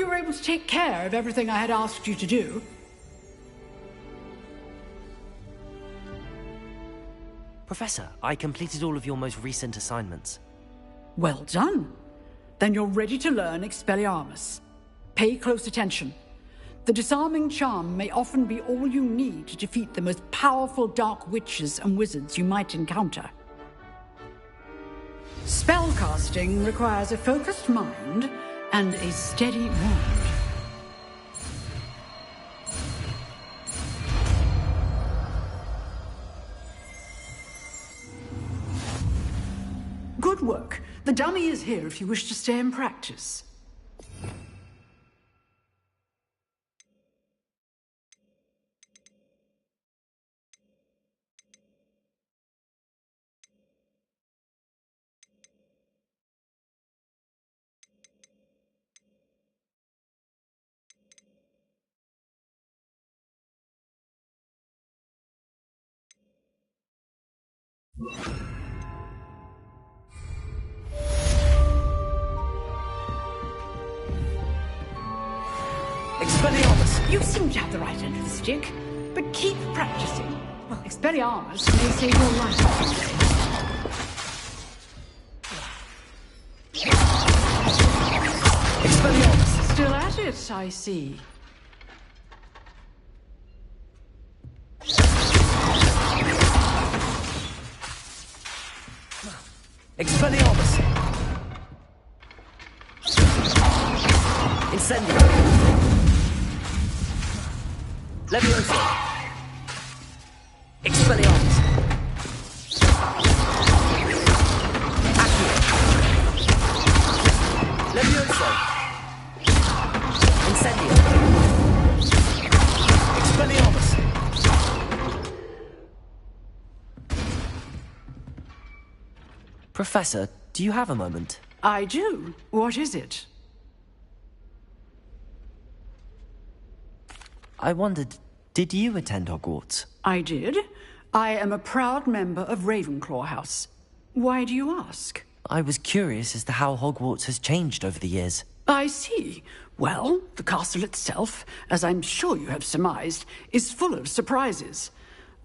you were able to take care of everything I had asked you to do. Professor, I completed all of your most recent assignments. Well done. Then you're ready to learn Expelliarmus. Pay close attention. The disarming charm may often be all you need to defeat the most powerful dark witches and wizards you might encounter. Spellcasting requires a focused mind and a steady wand. Good work. The dummy is here if you wish to stay and practice. Expelliarmus! You seem to have the right end of the stick, but keep practicing. Well, Expelliarmus may save your life. Expelliarmus! Still at it, I see. Expelliarmus! Incendio! Levioso! Expelliarmus! Accio! Levioso! Incendio! Expelliarmus! Professor, do you have a moment? I do. What is it? I wondered, did you attend Hogwarts? I did. I am a proud member of Ravenclaw House. Why do you ask? I was curious as to how Hogwarts has changed over the years. I see. Well, the castle itself, as I'm sure you have surmised, is full of surprises.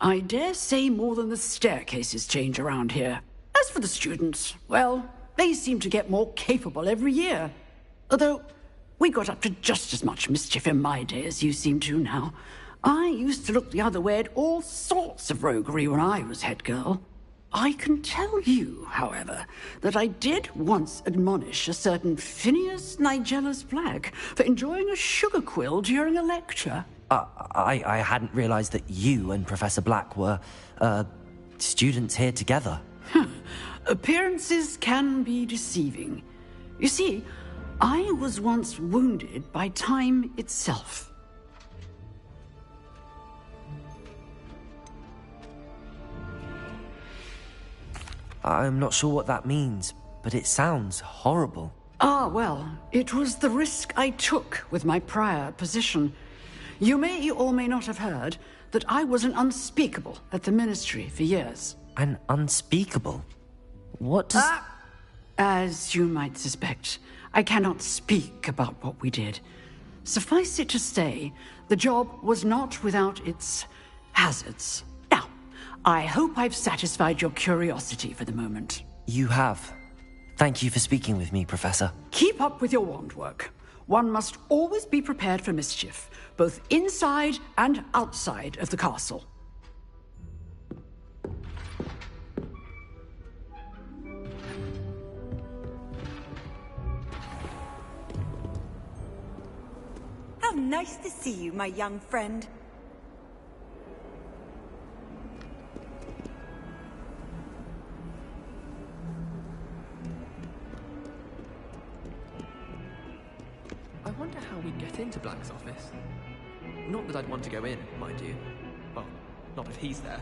I dare say more than the staircases change around here. As for the students, well, they seem to get more capable every year. Although, we got up to just as much mischief in my day as you seem to now. I used to look the other way at all sorts of roguery when I was head girl. I can tell you, however, that I did once admonish a certain Phineas Nigellus Black for enjoying a sugar quill during a lecture. I hadn't realized that you and Professor Black were, students here together. Appearances can be deceiving. You see, I was once wounded by time itself. I'm not sure what that means, but it sounds horrible. Ah, well, it was the risk I took with my prior position. You may or may not have heard that I was an unspeakable at the Ministry for years. An unspeakable? What does... As you might suspect, I cannot speak about what we did. Suffice it to say, the job was not without its hazards. Now, I hope I've satisfied your curiosity for the moment. You have. Thank you for speaking with me, Professor. Keep up with your wand work. One must always be prepared for mischief, both inside and outside of the castle. How nice to see you, my young friend. I wonder how we'd get into Black's office. Not that I'd want to go in, mind you. Well, not if he's there.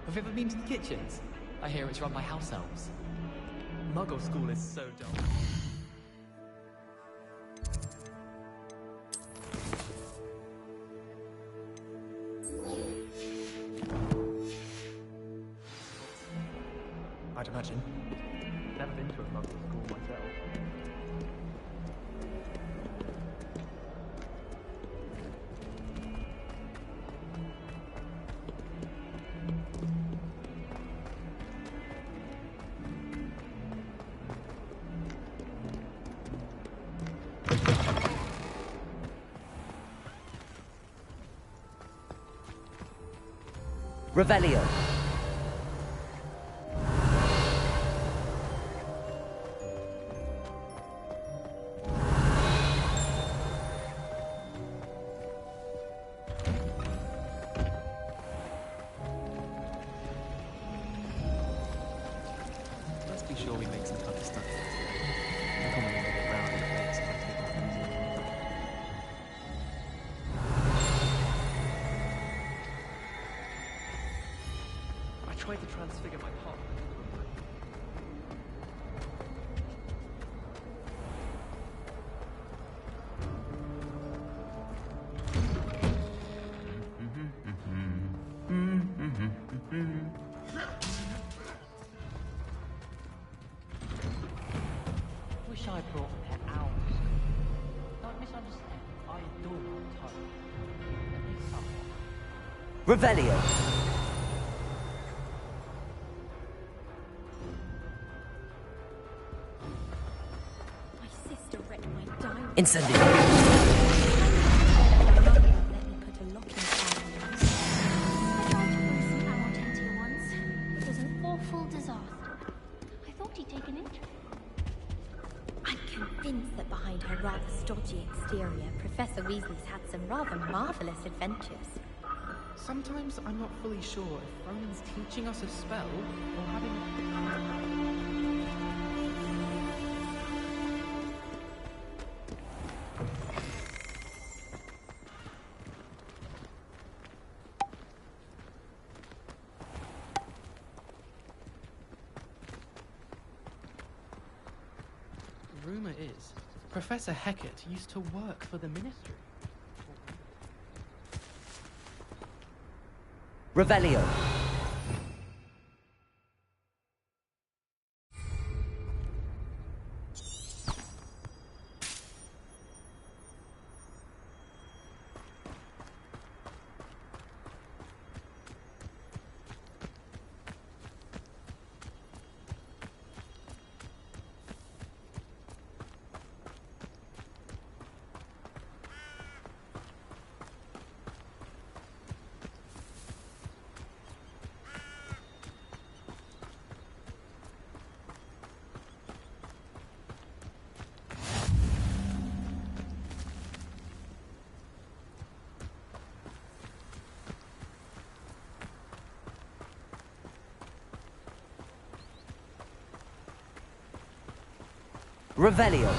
Have you ever been to the kitchens? I hear it's run by house elves. Muggle school is so dull. I'd imagine. Never been to a Muggle school myself. Revelio. Let's be sure we make some time to study together. Commonly we get round and makes some table. I tried to transfigure my heart. Wish I brought pet owls. Don't misunderstand. I adore Toad. At least somewhat. Revelio. My sister read my diary. Incendio. Let me put a locking sign on it. I tried to bring some Amortentia once. It was an awful disaster. I thought he'd taken interest. I'm convinced that behind her rather stodgy exterior, Professor Weasley's had some rather marvelous adventures. Sometimes I'm not fully sure if Ronan's teaching us a spell or having a... Rumor is, Professor Hecat used to work for the Ministry. Revelio. Revelio.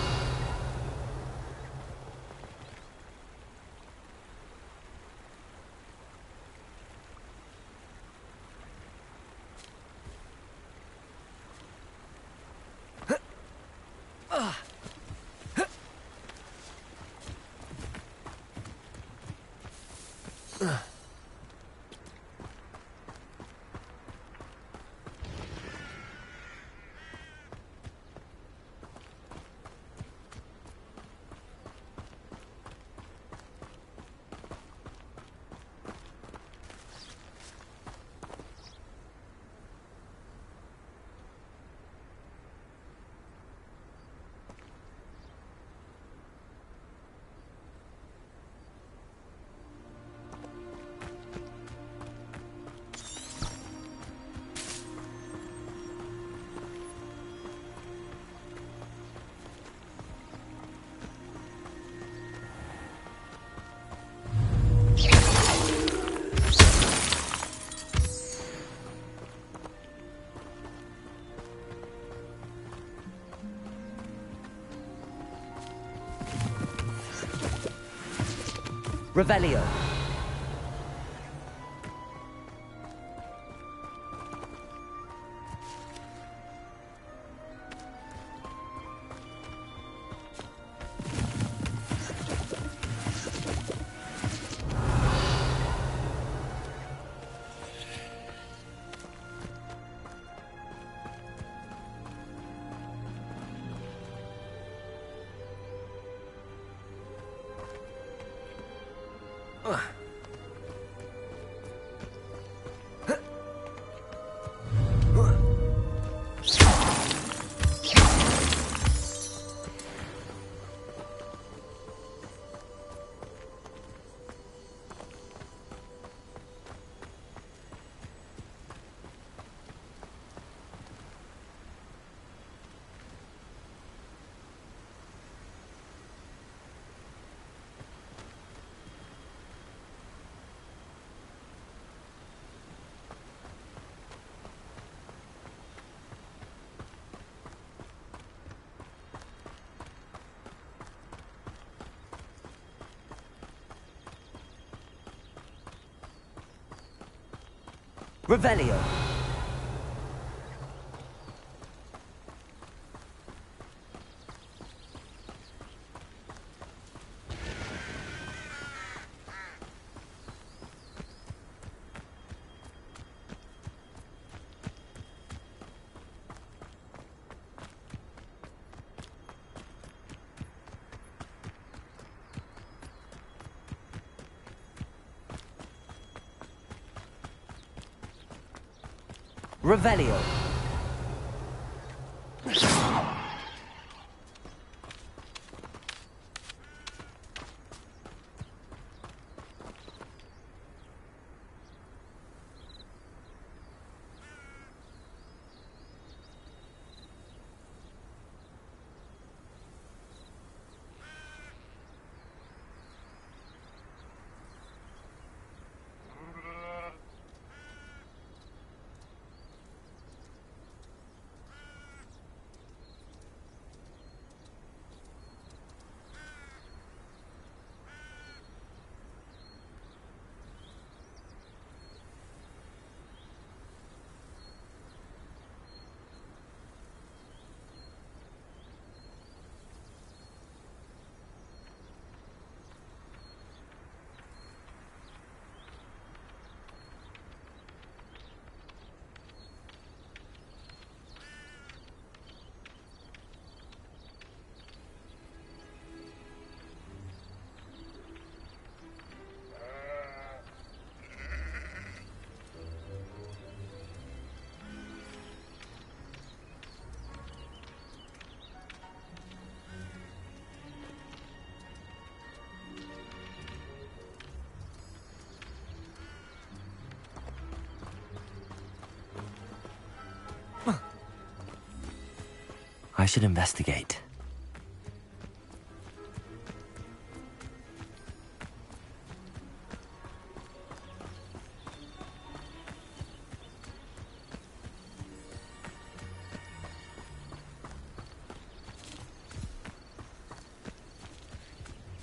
Revelio. Ugh. Revelio. Revelio. I should investigate.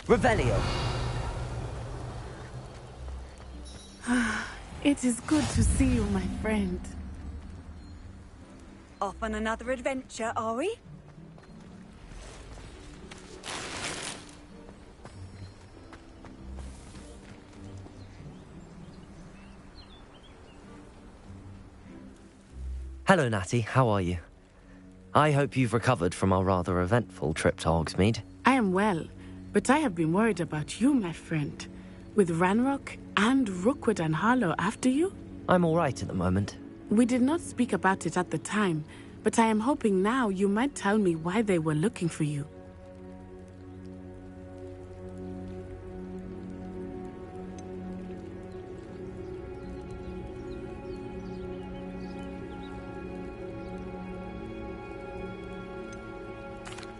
Revelio. It is good to see you, my friend. Off on another adventure, are we? Hello, Natty. How are you? I hope you've recovered from our rather eventful trip to Hogsmeade. I am well, but I have been worried about you, my friend. With Ranrock and Rookwood and Harlow after you? I'm all right at the moment. We did not speak about it at the time, but I am hoping now you might tell me why they were looking for you.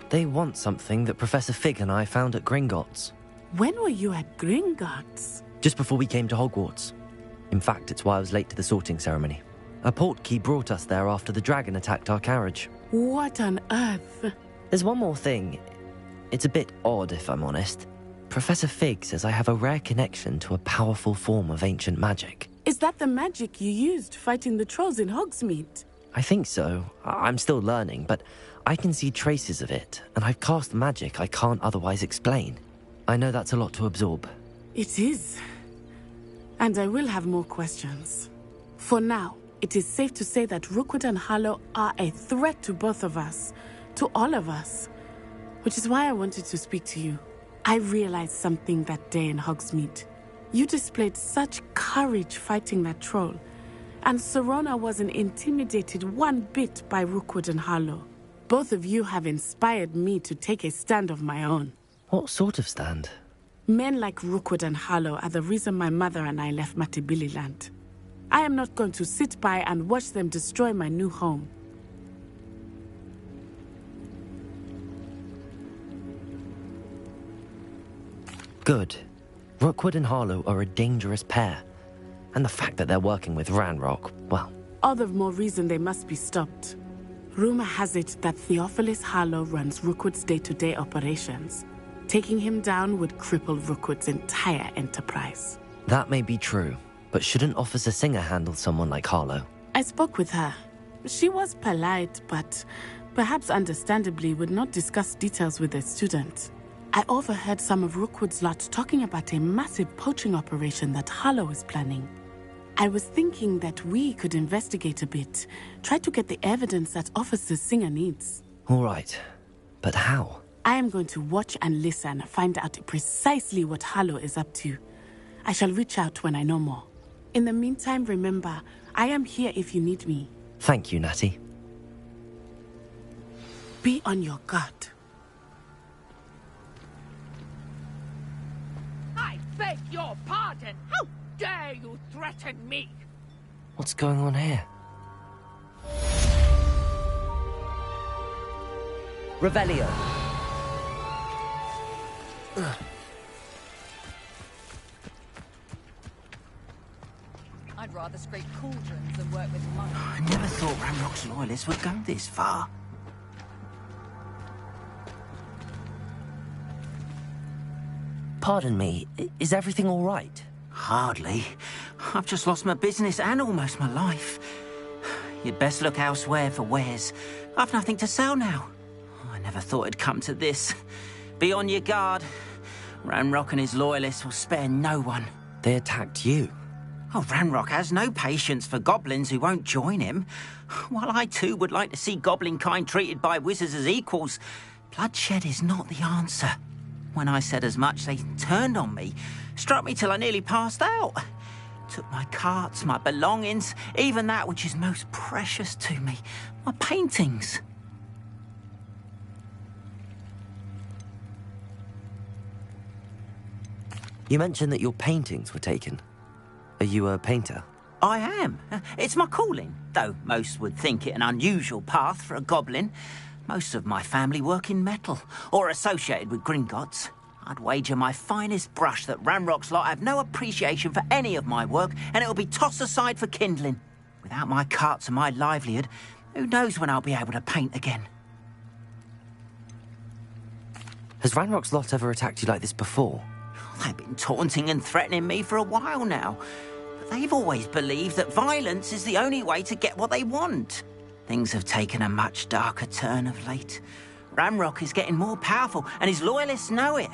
They want something that Professor Fig and I found at Gringotts. When were you at Gringotts? Just before we came to Hogwarts. In fact, it's why I was late to the sorting ceremony. A portkey brought us there after the dragon attacked our carriage. What on earth? There's one more thing. It's a bit odd, if I'm honest. Professor Fig says I have a rare connection to a powerful form of ancient magic. Is that the magic you used fighting the trolls in Hogsmeade? I think so. I'm still learning, but I can see traces of it, and I've cast magic I can't otherwise explain. I know that's a lot to absorb. It is. And I will have more questions. For now, it is safe to say that Rookwood and Harlow are a threat to both of us, to all of us. Which is why I wanted to speak to you. I realized something that day in Hogsmeade. You displayed such courage fighting that troll, and Serona wasn't intimidated one bit by Rookwood and Harlow. Both of you have inspired me to take a stand of my own. What sort of stand? Men like Rookwood and Harlow are the reason my mother and I left Matabili Land. I am not going to sit by and watch them destroy my new home. Good. Rookwood and Harlow are a dangerous pair. And the fact that they're working with Ranrock, well... All the more reason they must be stopped. Rumor has it that Theophilus Harlow runs Rookwood's day-to-day operations. Taking him down would cripple Rookwood's entire enterprise. That may be true, But shouldn't Officer Singer handle someone like Harlow? I spoke with her. She was polite, but perhaps understandably would not discuss details with the student. I overheard some of Rookwood's lot talking about a massive poaching operation that Harlow is planning. I was thinking that we could investigate a bit, try to get the evidence that Officer Singer needs. All right, but how? I am going to watch and listen, find out precisely what Harlow is up to. I shall reach out when I know more. In the meantime, remember, I am here if you need me. Thank you, Natty. Be on your guard. I beg your pardon! How dare you threaten me? What's going on here? Revelio! I'd rather scrape cauldrons than work with money. I never thought Ranrock's loyalists would go this far. Pardon me, is everything all right? Hardly. I've just lost my business and almost my life. You'd best look elsewhere for wares. I've nothing to sell now. I never thought it'd come to this. Be on your guard. Ranrock and his loyalists will spare no one. They attacked you. Oh, Ranrock has no patience for goblins who won't join him. While I too would like to see goblin kind treated by wizards as equals, bloodshed is not the answer. When I said as much, they turned on me, struck me till I nearly passed out. Took my carts, my belongings, even that which is most precious to me, my paintings. You mentioned that your paintings were taken. Are you a painter? I am. It's my calling, though most would think it an unusual path for a goblin. Most of my family work in metal, or associated with Gringotts. I'd wager my finest brush that Ranrock's lot have no appreciation for any of my work, and it'll be tossed aside for kindling. Without my carts and my livelihood, who knows when I'll be able to paint again? Has Ranrock's lot ever attacked you like this before? They've been taunting and threatening me for a while now. But they've always believed that violence is the only way to get what they want. Things have taken a much darker turn of late. Ranrock is getting more powerful, and his loyalists know it.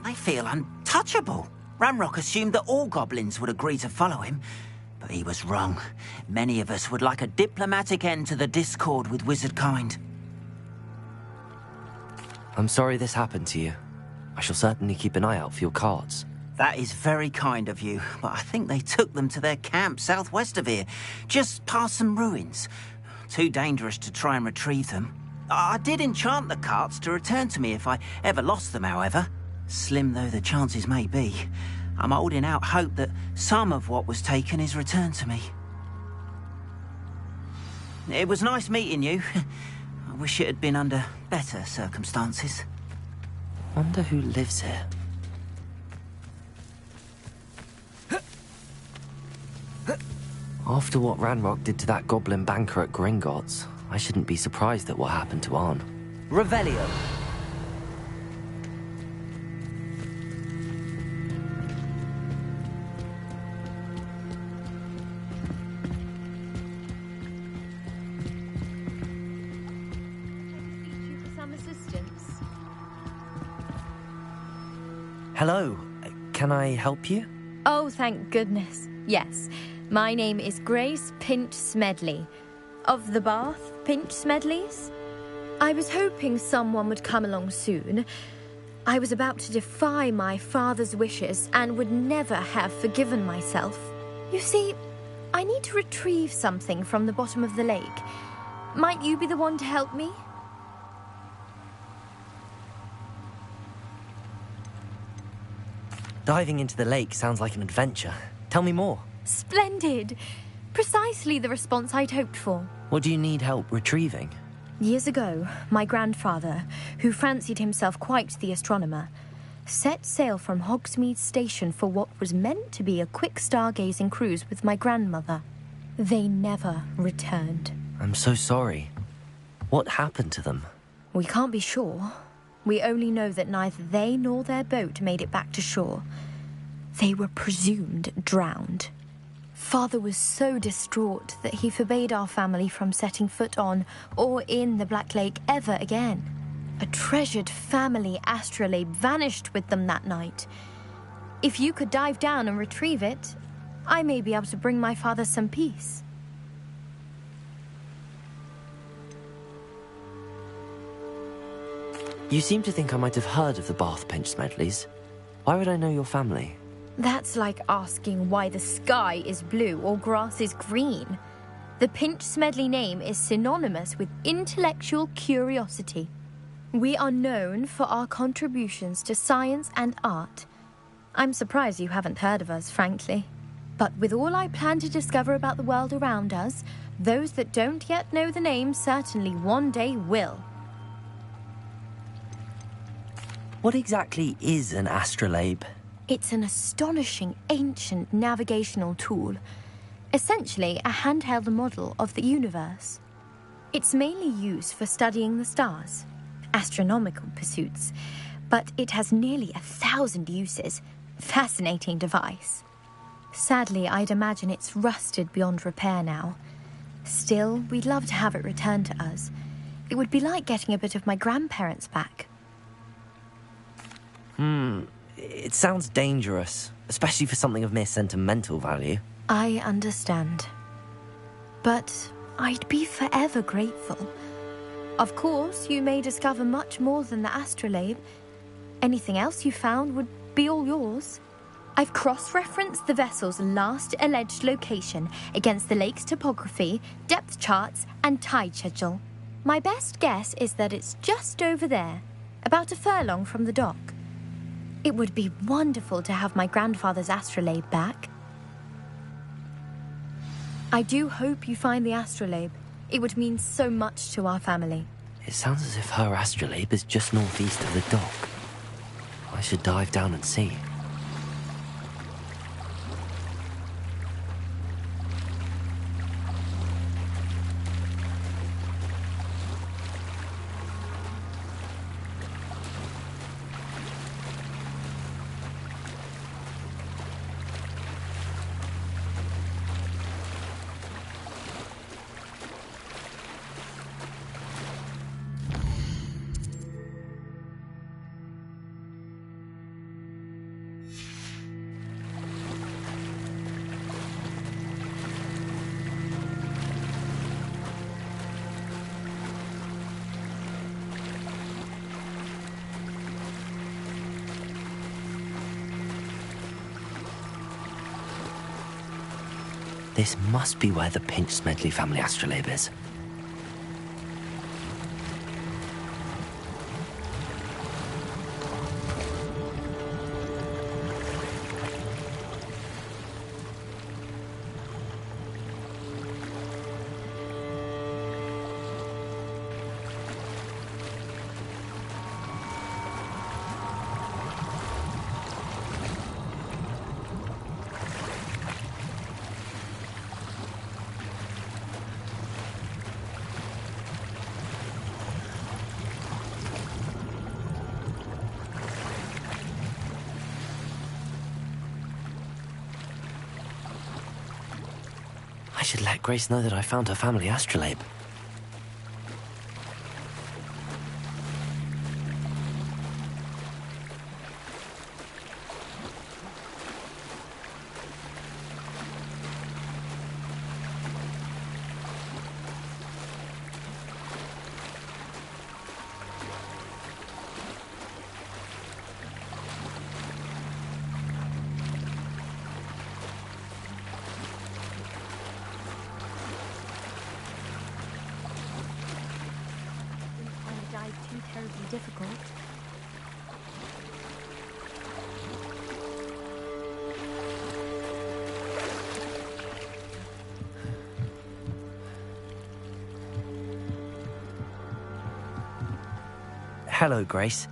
They feel untouchable. Ranrock assumed that all goblins would agree to follow him, but he was wrong. Many of us would like a diplomatic end to the discord with wizard kind. I'm sorry this happened to you. I shall certainly keep an eye out for your carts. That is very kind of you, but I think they took them to their camp southwest of here, just past some ruins. Too dangerous to try and retrieve them. I did enchant the carts to return to me if I ever lost them, however. Slim though the chances may be, I'm holding out hope that some of what was taken is returned to me. It was nice meeting you. I wish it had been under better circumstances. Wonder who lives here. After what Ranrock did to that goblin banker at Gringotts, I shouldn't be surprised at what happened to Arn. Revelio! Some assistance. Hello, can I help you? Oh, thank goodness. Yes. My name is Grace Pinch Smedley. Of the Bath Pinch Smedleys? I was hoping someone would come along soon. I was about to defy my father's wishes and would never have forgiven myself. You see, I need to retrieve something from the bottom of the lake. Might you be the one to help me? Diving into the lake sounds like an adventure. Tell me more. Splendid! Precisely the response I'd hoped for. What do you need help retrieving? Years ago, my grandfather, who fancied himself quite the astronomer, set sail from Hogsmeade Station for what was meant to be a quick stargazing cruise with my grandmother. They never returned. I'm so sorry. What happened to them? We can't be sure. We only know that neither they nor their boat made it back to shore. They were presumed drowned. Father was so distraught that he forbade our family from setting foot on or in the Black Lake ever again. A treasured family astrolabe vanished with them that night. If you could dive down and retrieve it, I may be able to bring my father some peace. You seem to think I might have heard of the Bath Pinch Smedleys. Why would I know your family? That's like asking why the sky is blue or grass is green. The Pinch Smedley name is synonymous with intellectual curiosity. We are known for our contributions to science and art. I'm surprised you haven't heard of us, frankly. But with all I plan to discover about the world around us, those that don't yet know the name certainly one day will. What exactly is an astrolabe? It's an astonishing ancient navigational tool. Essentially, a handheld model of the universe. It's mainly used for studying the stars, astronomical pursuits, but it has nearly 1,000 uses. Fascinating device. Sadly, I'd imagine it's rusted beyond repair now. Still, we'd love to have it returned to us. It would be like getting a bit of my grandparents back. It sounds dangerous, especially for something of mere sentimental value. I understand. But I'd be forever grateful. Of course, you may discover much more than the astrolabe. Anything else you found would be all yours. I've cross-referenced the vessel's last alleged location against the lake's topography, depth charts, and tide schedule. My best guess is that it's just over there, about a furlong from the dock. It would be wonderful to have my grandfather's astrolabe back. I do hope you find the astrolabe. It would mean so much to our family. It sounds as if her astrolabe is just northeast of the dock. I should dive down and see. This must be where the Pinch Smedley family astrolabe is. I should let Grace know that I found her family astrolabe. Too terribly difficult. Hello, Grace.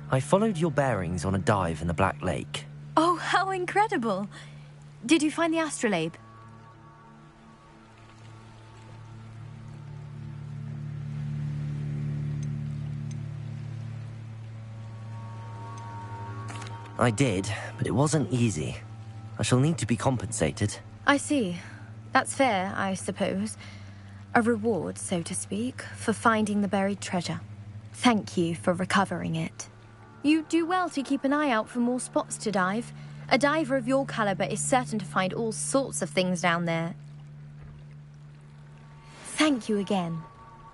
I followed your bearings on a dive in the Black Lake. Oh, how incredible! Did you find the astrolabe? I did, but it wasn't easy. I shall need to be compensated. I see. That's fair, I suppose. A reward, so to speak, for finding the buried treasure. Thank you for recovering it. You do well to keep an eye out for more spots to dive. A diver of your caliber is certain to find all sorts of things down there. Thank you again.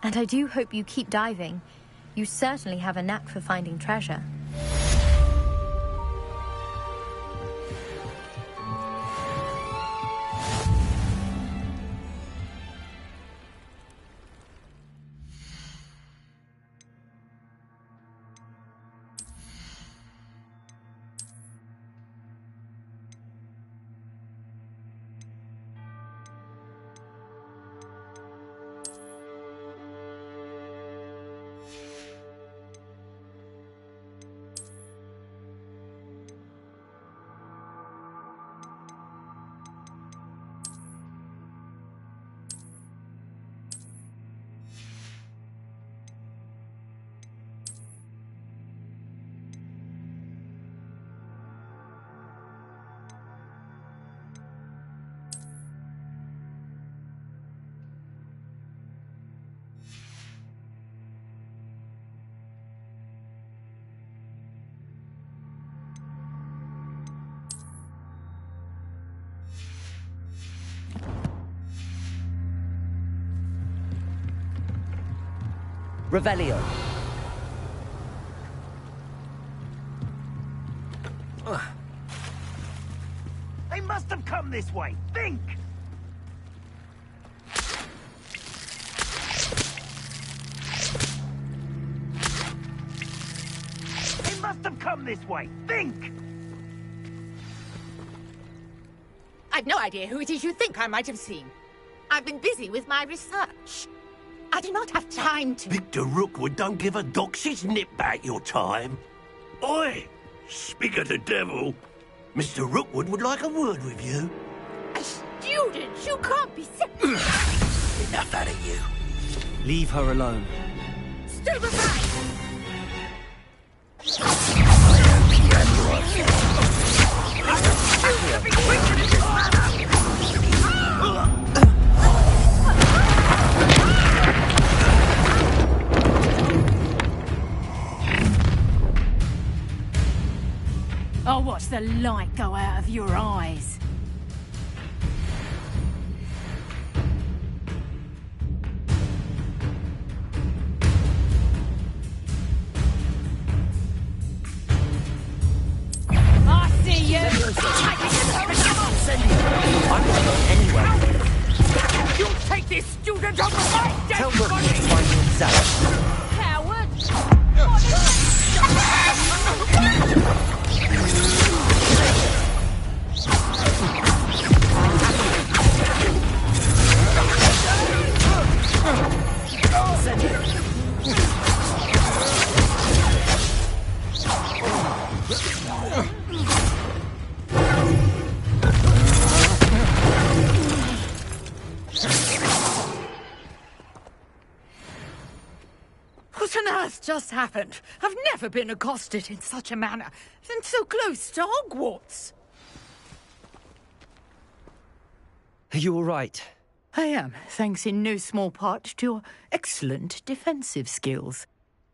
And I do hope you keep diving. You certainly have a knack for finding treasure. Revelio. They must have come this way. Think! They must have come this way. Think! I've no idea who it is you think I might have seen. I've been busy with my research. I do not have time to... Victor Rookwood don't give a doxy's nip back your time. Oi! Speak of the devil. Mr. Rookwood would like a word with you. A student? You can't be Enough out of you. Leave her alone. Stand aside! I'll watch the light go out of your eyes. I see you! I'm not going anywhere. You'll take this student over my dead Tell them body! to find himself. Coward! What on earth just happened? I've never been accosted in such a manner, and so close to Hogwarts. Are you all right? I am, thanks in no small part to your excellent defensive skills.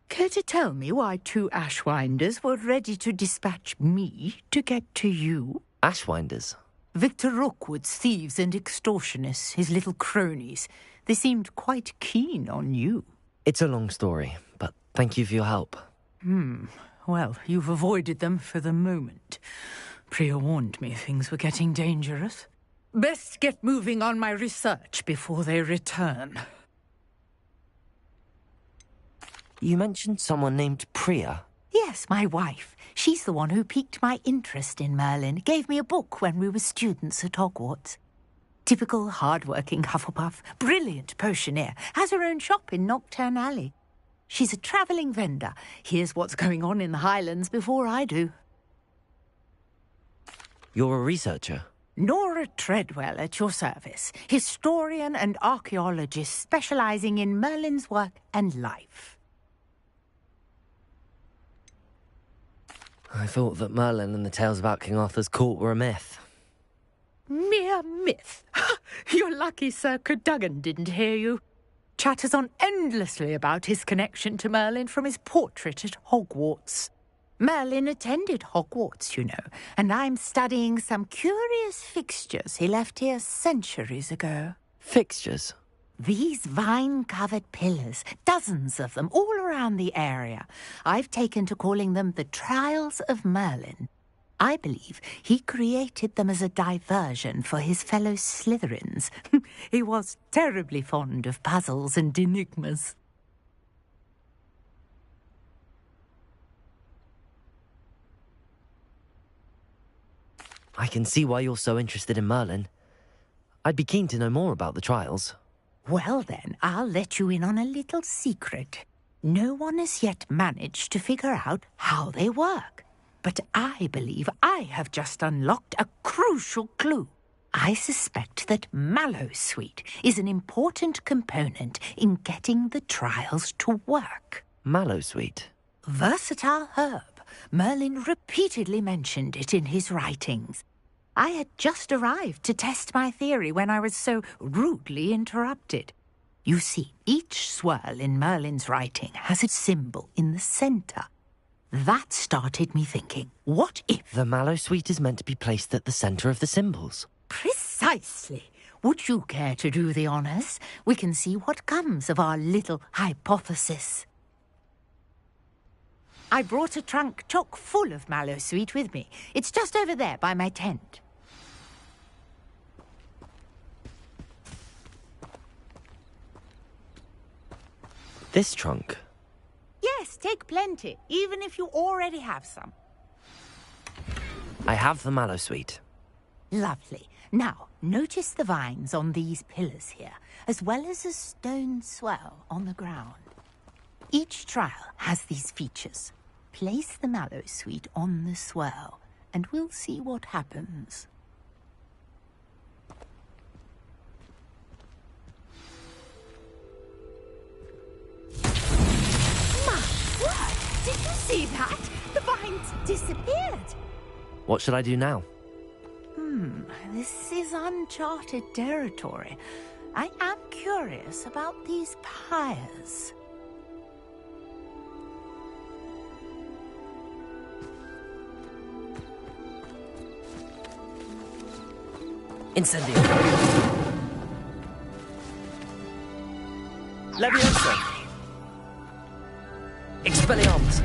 Care to tell me why two Ashwinders were ready to dispatch me to get to you? Ashwinders? Victor Rookwood's thieves and extortionists, his little cronies. They seemed quite keen on you. It's a long story, but thank you for your help. Well, you've avoided them for the moment. Priya warned me things were getting dangerous. Best get moving on my research before they return. You mentioned someone named Priya. Yes, my wife. She's the one who piqued my interest in Merlin. Gave me a book when we were students at Hogwarts. Typical hard-working Hufflepuff, brilliant potioneer, has her own shop in Knockturn Alley. She's a travelling vendor. Hears what's going on in the Highlands before I do. You're a researcher? Nora Treadwell at your service, historian and archaeologist specialising in Merlin's work and life. I thought that Merlin and the tales about King Arthur's court were a myth. Mere mere myth. You're lucky Sir Cadogan didn't hear you. Chatters on endlessly about his connection to Merlin from his portrait at Hogwarts. Merlin attended Hogwarts, you know, and I'm studying some curious fixtures he left here centuries ago. Fixtures? These vine-covered pillars, dozens of them, all around the area. I've taken to calling them the Trials of Merlin. I believe he created them as a diversion for his fellow Slytherins. He was terribly fond of puzzles and enigmas. I can see why you're so interested in Merlin. I'd be keen to know more about the trials. Well then, I'll let you in on a little secret. No one has yet managed to figure out how they work. But I believe I have just unlocked a crucial clue. I suspect that Mallowsweet is an important component in getting the trials to work. Mallowsweet? Versatile herb. Merlin repeatedly mentioned it in his writings. I had just arrived to test my theory when I was so rudely interrupted. You see, each swirl in Merlin's writing has its symbol in the centre. That started me thinking, what if... The Mallowsweet is meant to be placed at the centre of the symbols. Precisely. Would you care to do the honours? We can see what comes of our little hypothesis. I brought a trunk chock full of Mallowsweet with me. It's just over there by my tent. This trunk? Yes, take plenty, even if you already have some. I have the Mallowsweet. Lovely. Now, notice the vines on these pillars here, as well as a stone swell on the ground. Each trial has these features. Place the Mallowsweet on the swirl, and we'll see what happens. My word! Did you see that? The vines disappeared. What should I do now? This is uncharted territory. I am curious about these pyres. Incendio. Leviosa. Expelliarmus.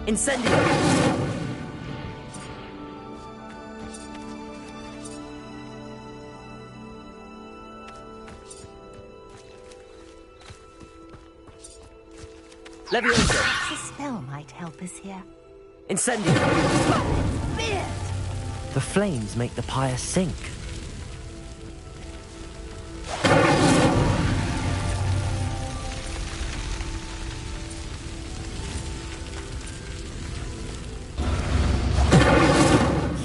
Incendio. Leviosa. Perhaps a spell might help us here. Incendio. Beard! The flames make the pyre sink.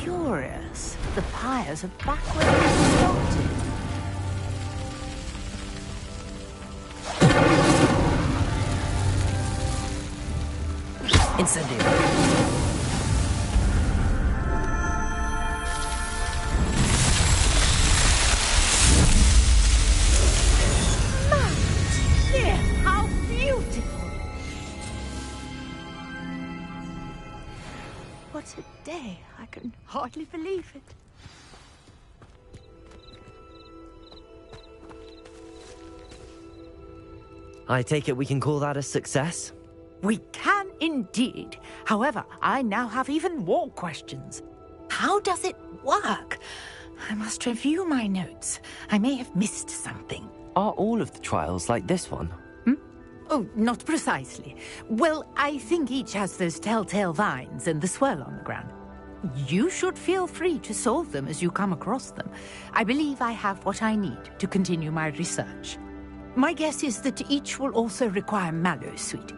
Curious. The pyres are back where they started. Incendio. How beautiful! What a day. I can hardly believe it. I take it we can call that a success? We can indeed. However, I now have even more questions. How does it work? I must review my notes. I may have missed something. Are all of the trials like this one? Oh, not precisely. Well, I think each has those telltale vines and the swirl on the ground. You should feel free to solve them as you come across them. I believe I have what I need to continue my research. My guess is that each will also require Mallowsweet,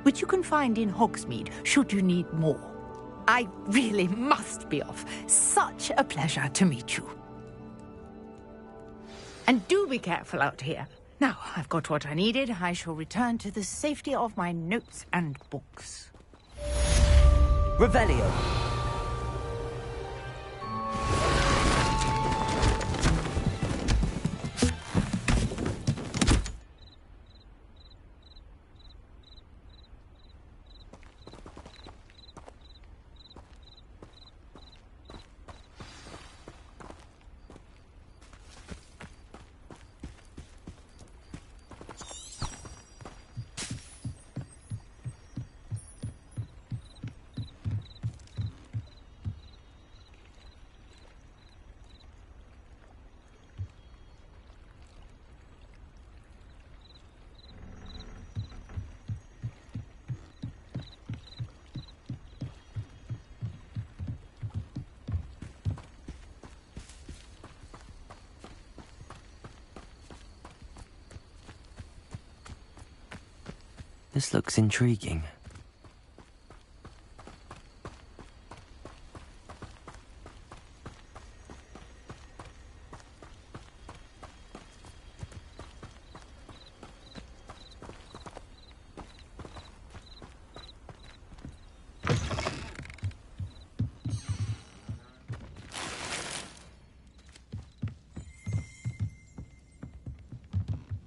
which you can find in Hogsmeade should you need more. I really must be off. Such a pleasure to meet you. And do be careful out here. Now, I've got what I needed. I shall return to the safety of my notes and books. Revelio. This looks intriguing.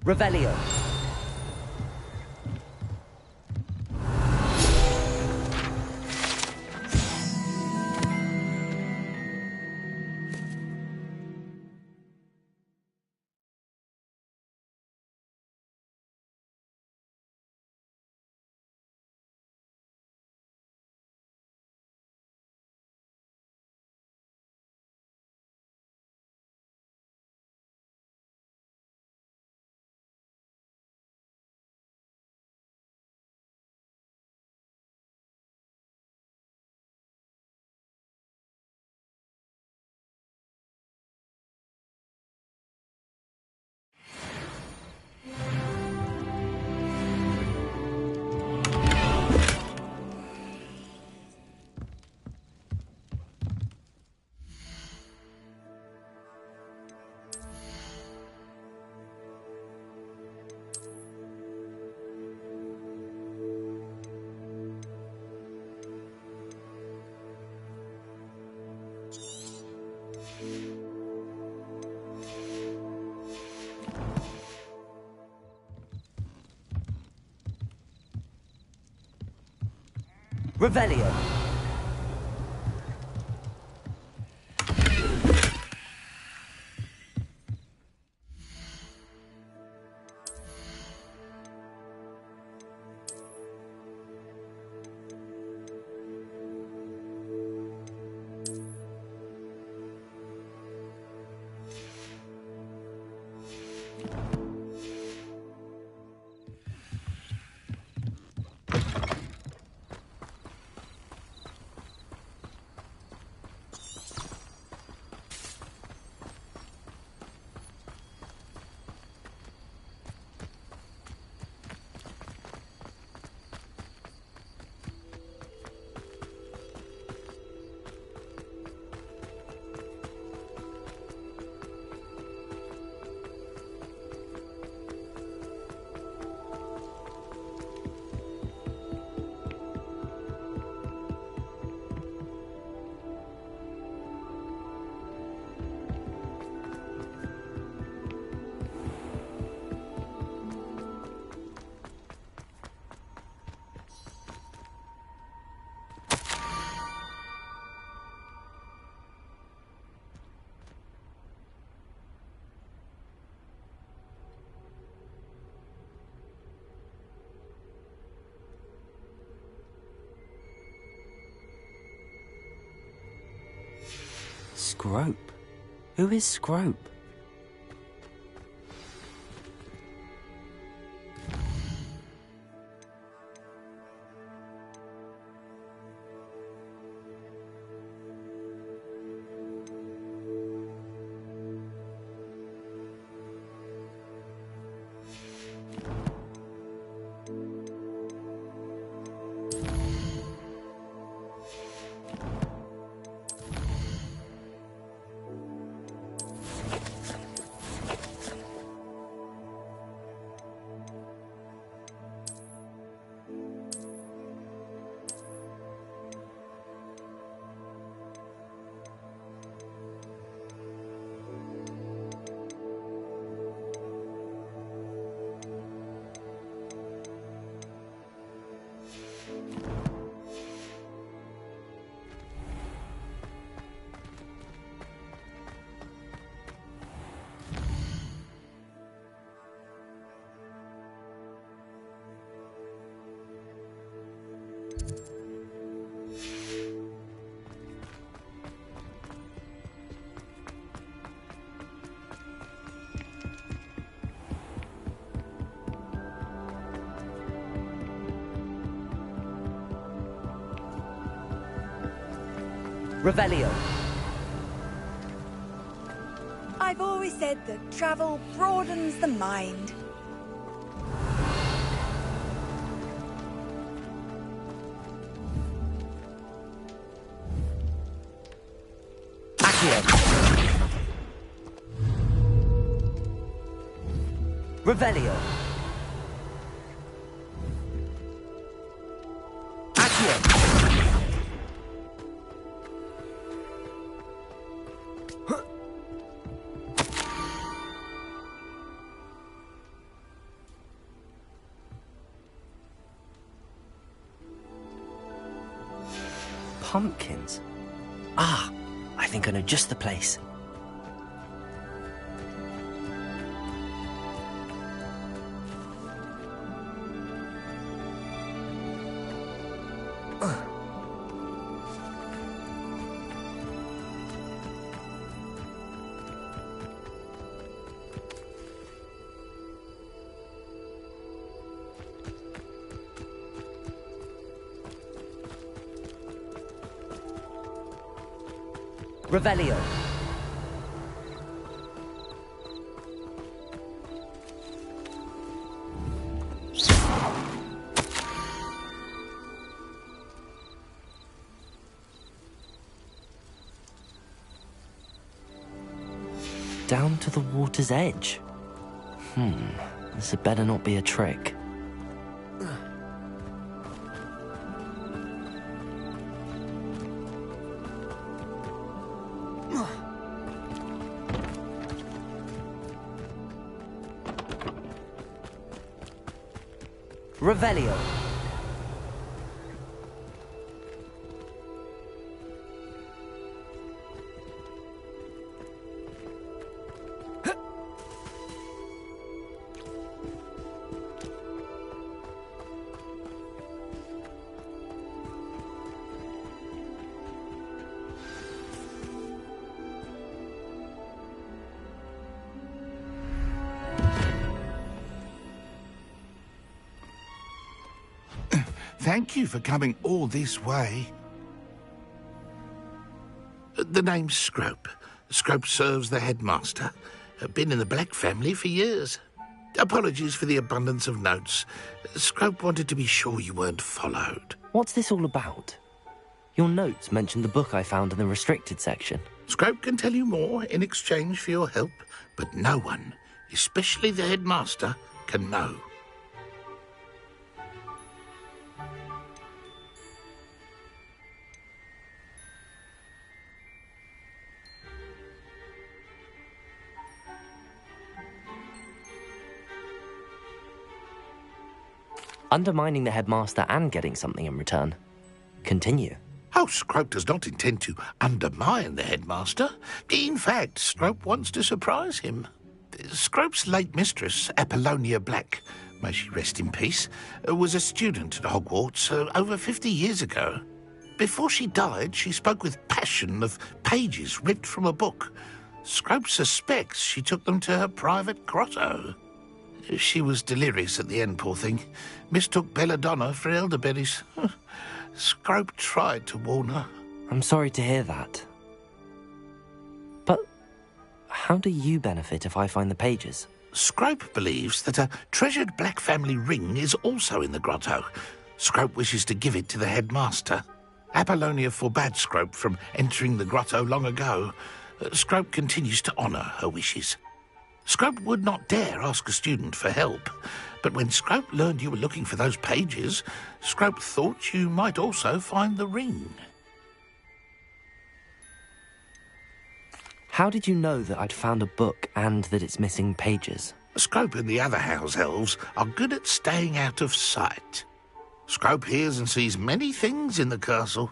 Revelio. Revelio. Scrope? Who is Scrope? Revelio. I've always said that travel broadens the mind. Accio. Revelio. Accio. Pumpkins. Ah, I think I know just the place. Revelio. Down to the water's edge. This had better not be a trick. Revelio. Thank you for coming all this way. The name's Scrope. Scrope serves the headmaster. Been in the Black family for years. Apologies for the abundance of notes. Scrope wanted to be sure you weren't followed. What's this all about? Your notes mentioned the book I found in the restricted section. Scrope can tell you more in exchange for your help, but no one, especially the headmaster, can know. Undermining the headmaster and getting something in return. Continue. Oh, Scrope does not intend to undermine the headmaster. In fact, Scrope wants to surprise him. Scrope's late mistress, Apollonia Black, may she rest in peace, was a student at Hogwarts over 50 years ago. Before she died, she spoke with passion of pages ripped from a book. Scrope suspects she took them to her private grotto. She was delirious at the end, poor thing. Mistook belladonna for elderberries. Scrope tried to warn her. I'm sorry to hear that. But how do you benefit if I find the pages? Scrope believes that a treasured Black family ring is also in the grotto. Scrope wishes to give it to the headmaster. Apollonia forbade Scrope from entering the grotto long ago. Scrope continues to honour her wishes. Scrope would not dare ask a student for help, but when Scrope learned you were looking for those pages, Scrope thought you might also find the ring. How did you know that I'd found a book and that it's missing pages? Scrope and the other house elves are good at staying out of sight. Scrope hears and sees many things in the castle.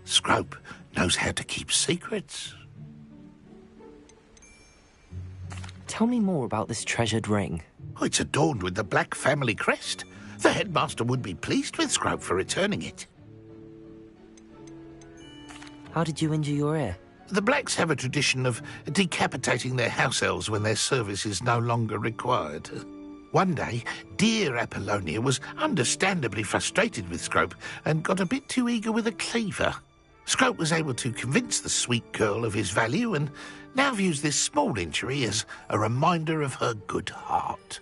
Scrope knows how to keep secrets. Tell me more about this treasured ring. Oh, it's adorned with the Black family crest. The headmaster would be pleased with Scrope for returning it. How did you injure your ear? The Blacks have a tradition of decapitating their house elves when their service is no longer required. One day, dear Apollonia was understandably frustrated with Scrope and got a bit too eager with a cleaver. Scrope was able to convince the sweet girl of his value and now views this small injury as a reminder of her good heart.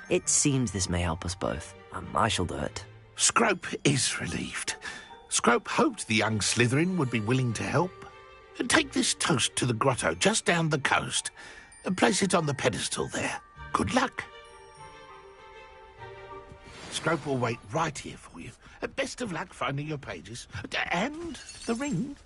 It seems this may help us both. I shall do it. Scrope is relieved. Scrope hoped the young Slytherin would be willing to help. Take this toast to the grotto just down the coast and place it on the pedestal there. Good luck. Scrope will wait right here for you. Best of luck finding your pages. And the ring.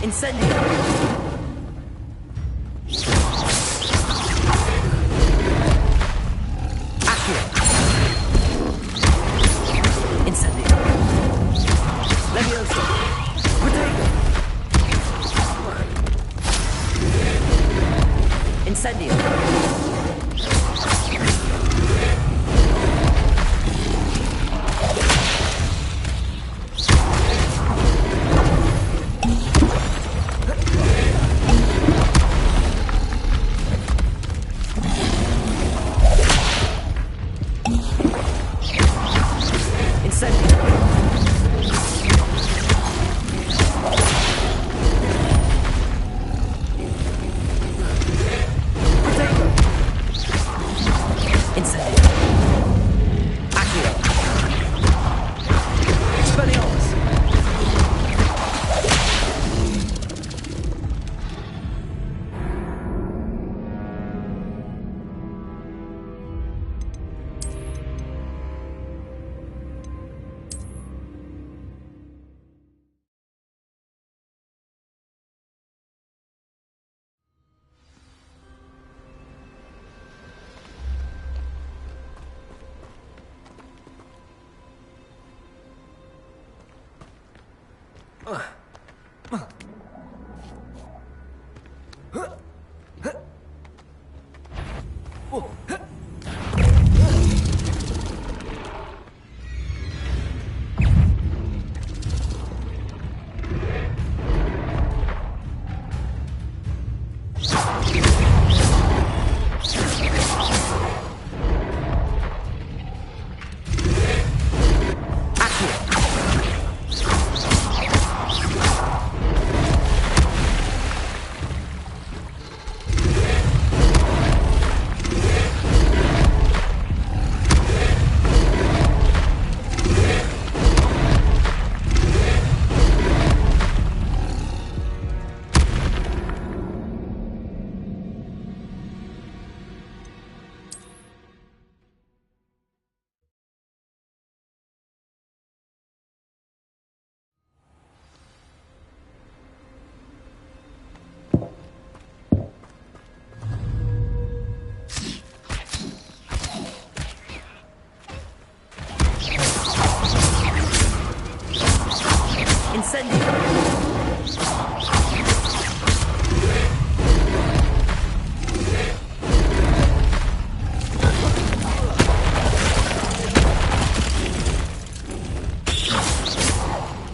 Incendio! Accio! Incendio! Levioso! Protego! Incendio!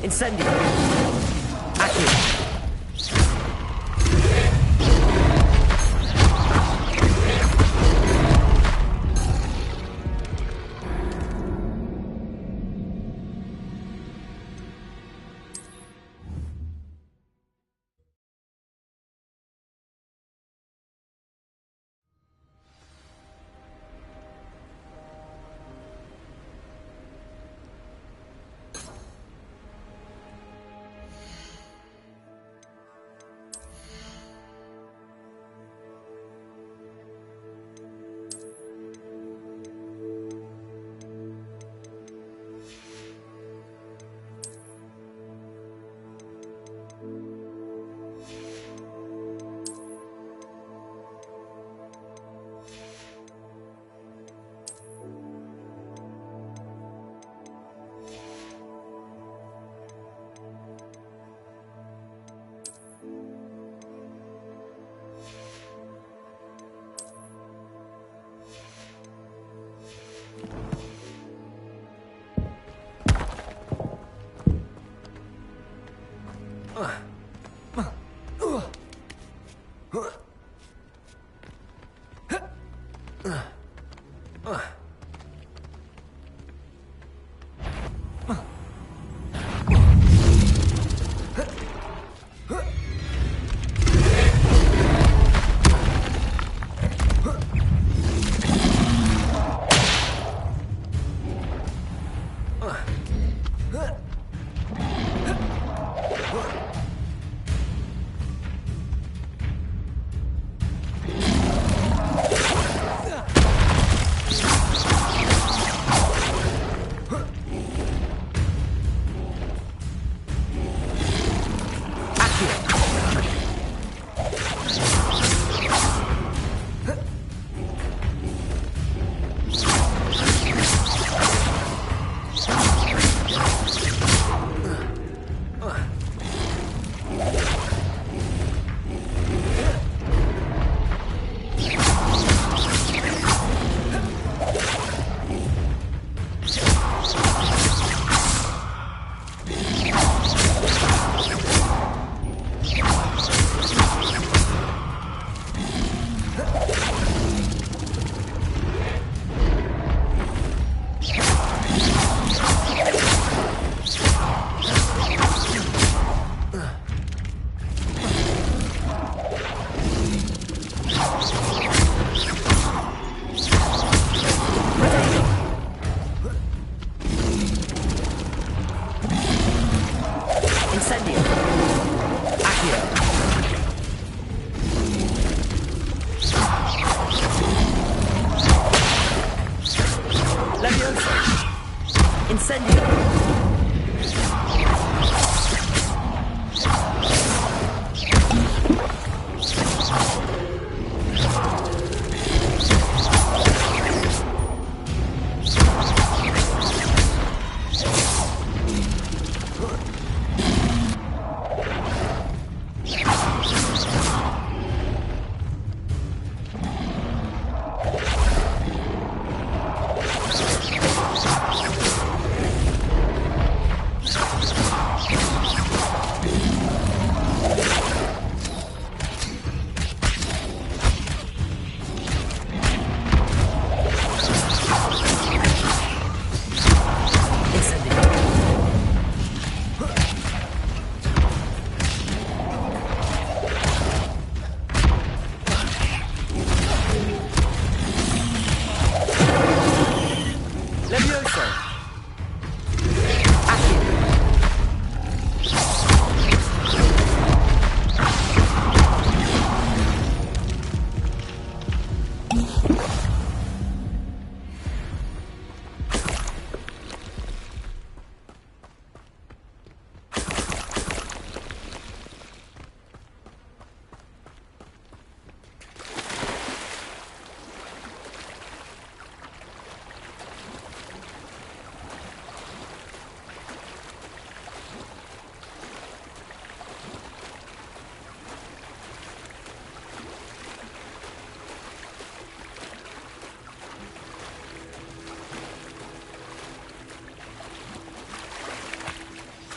Incendio! Accio!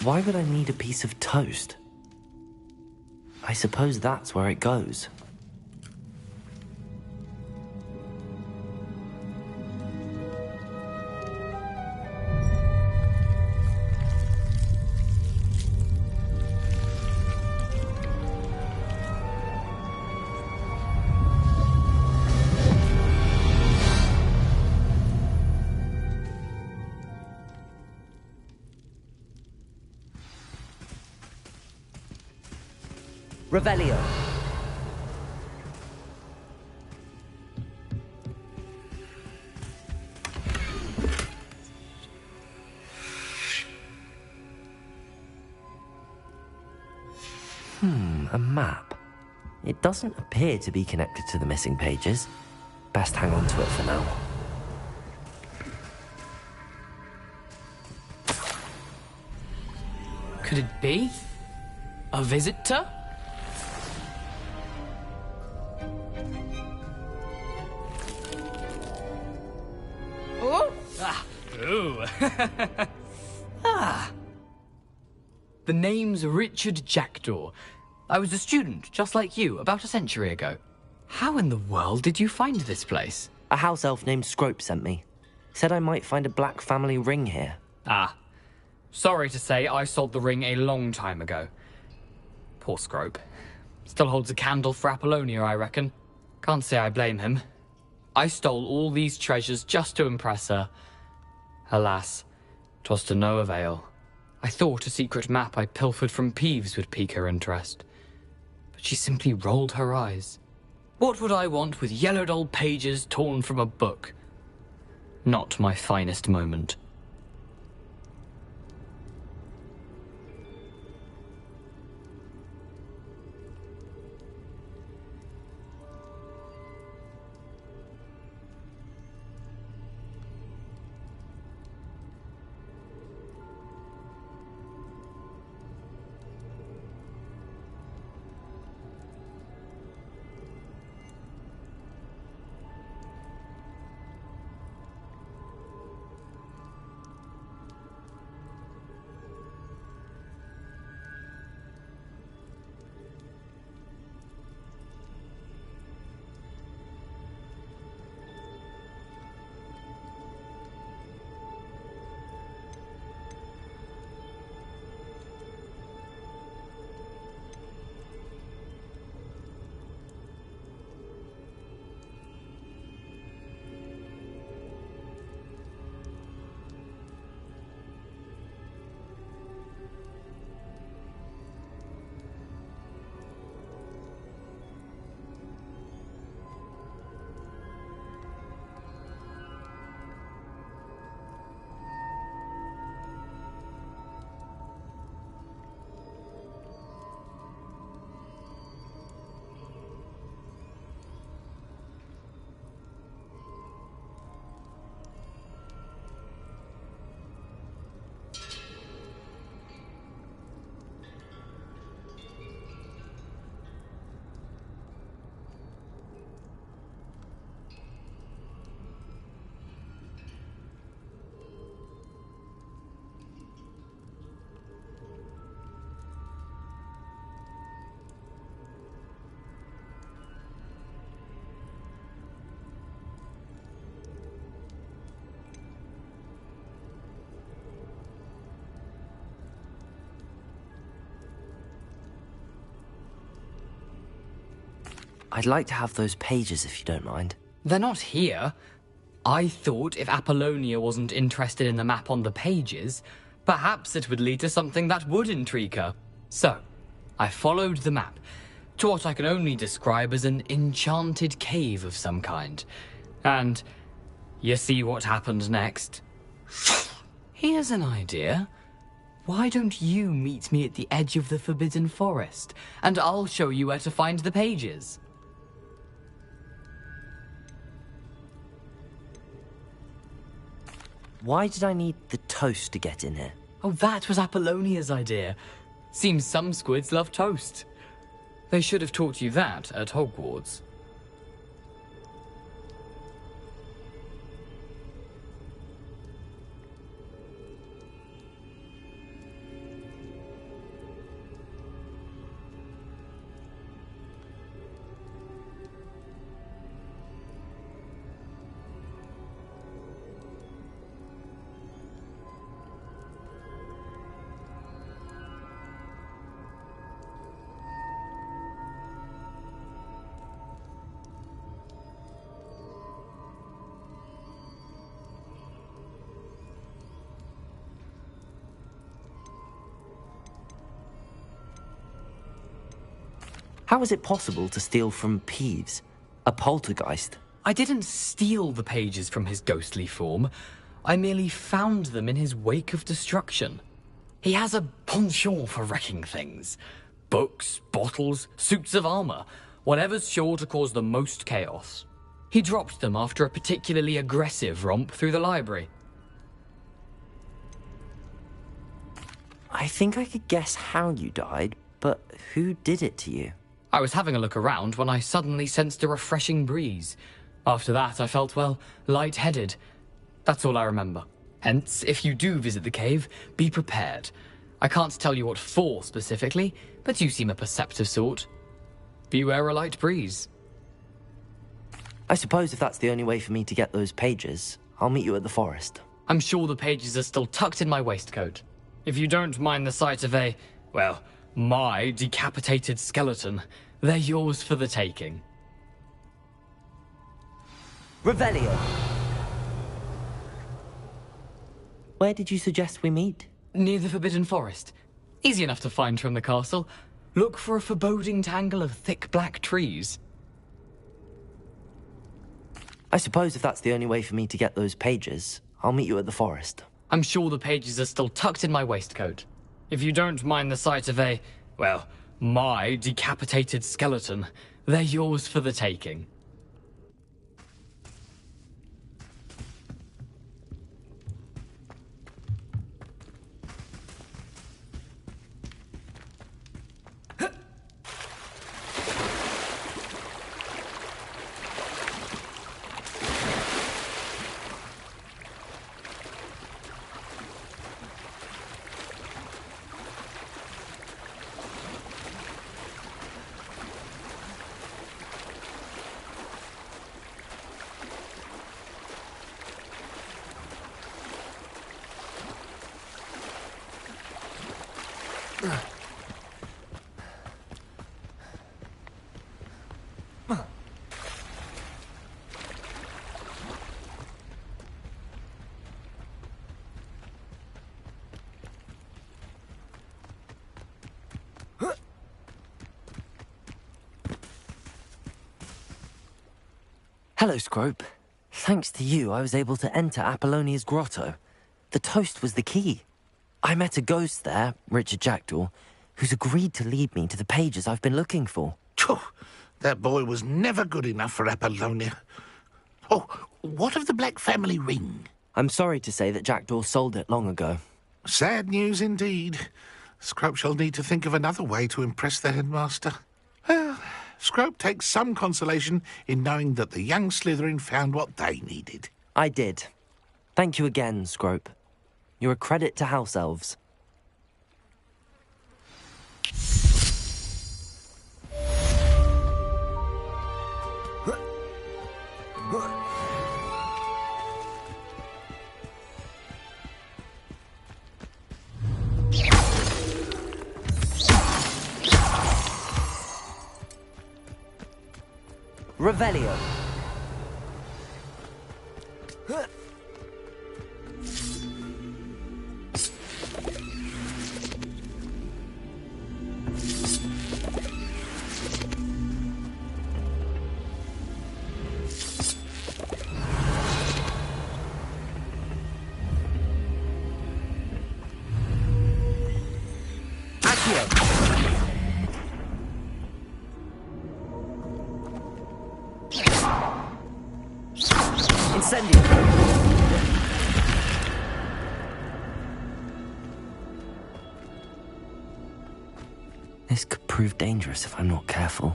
Why would I need a piece of toast? I suppose that's where it goes. Revelio. A map. It doesn't appear to be connected to the missing pages. Best hang on to it for now. Could it be? A visitor? Oh! Ah! Ooh! Ah! The name's Richard Jackdaw. I was a student, just like you, about a century ago. How in the world did you find this place? A house elf named Scrope sent me. Said I might find a black family ring here. Ah. Sorry to say, I sold the ring a long time ago. Poor Scrope. Still holds a candle for Apollonia, I reckon. Can't say I blame him. I stole all these treasures just to impress her. Alas, 'twas to no avail. I thought a secret map I pilfered from Peeves would pique her interest. But she simply rolled her eyes. What would I want with yellowed old pages torn from a book? Not my finest moment. I'd like to have those pages if you don't mind. They're not here. I thought if Apollonia wasn't interested in the map on the pages, perhaps it would lead to something that would intrigue her. So, I followed the map to what I can only describe as an enchanted cave of some kind. And you see what happened next? Here's an idea. Why don't you meet me at the edge of the Forbidden Forest, and I'll show you where to find the pages. Why did I need the toast to get in here? Oh, that was Apollonia's idea. Seems some squids love toast. They should have taught you that at Hogwarts. How is it possible to steal from Peeves, a poltergeist? I didn't steal the pages from his ghostly form. I merely found them in his wake of destruction. He has a penchant for wrecking things. Books, bottles, suits of armor, whatever's sure to cause the most chaos. He dropped them after a particularly aggressive romp through the library. I think I could guess how you died, but who did it to you? I was having a look around when I suddenly sensed a refreshing breeze. After that, I felt, well, lightheaded. That's all I remember. Hence, if you do visit the cave, be prepared. I can't tell you what for specifically, but you seem a perceptive sort. Beware a light breeze. I suppose if that's the only way for me to get those pages, I'll meet you at the forest. I'm sure the pages are still tucked in my waistcoat. If you don't mind the sight of my decapitated skeleton, they're yours for the taking. Revelio! Where did you suggest we meet? Near the Forbidden Forest. Easy enough to find from the castle. Look for a foreboding tangle of thick black trees. I suppose if that's the only way for me to get those pages, I'll meet you at the forest. I'm sure the pages are still tucked in my waistcoat. If you don't mind the sight of my decapitated skeleton, they're yours for the taking. Hello, Scrope. Thanks to you, I was able to enter Apollonia's grotto. The toast was the key. I met a ghost there, Richard Jackdaw, who's agreed to lead me to the pages I've been looking for. That boy was never good enough for Apollonia. Oh, what of the Black family ring? I'm sorry to say that Jackdaw sold it long ago. Sad news indeed. Scrope shall need to think of another way to impress the headmaster. Well, Scrope takes some consolation in knowing that the young Slytherin found what they needed. I did. Thank you again, Scrope. You're a credit to House Elves. Revelio. This could prove dangerous if I'm not careful.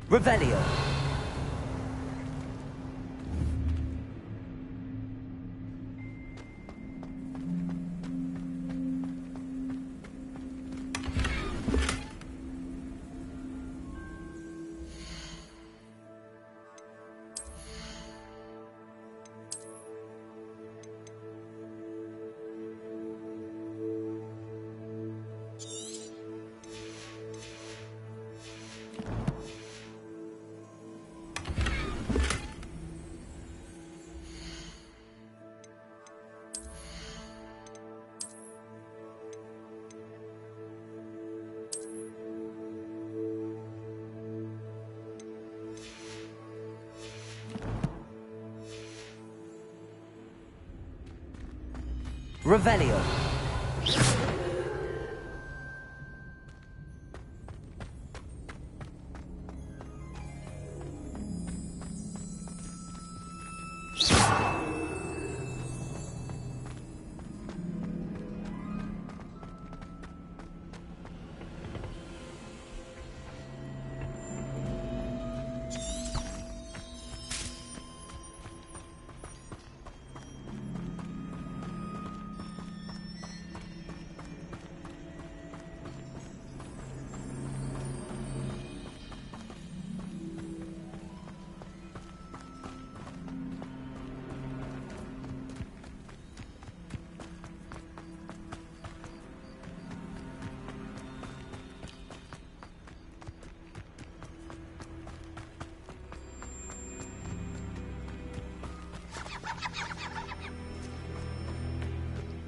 Revelio. Revelio.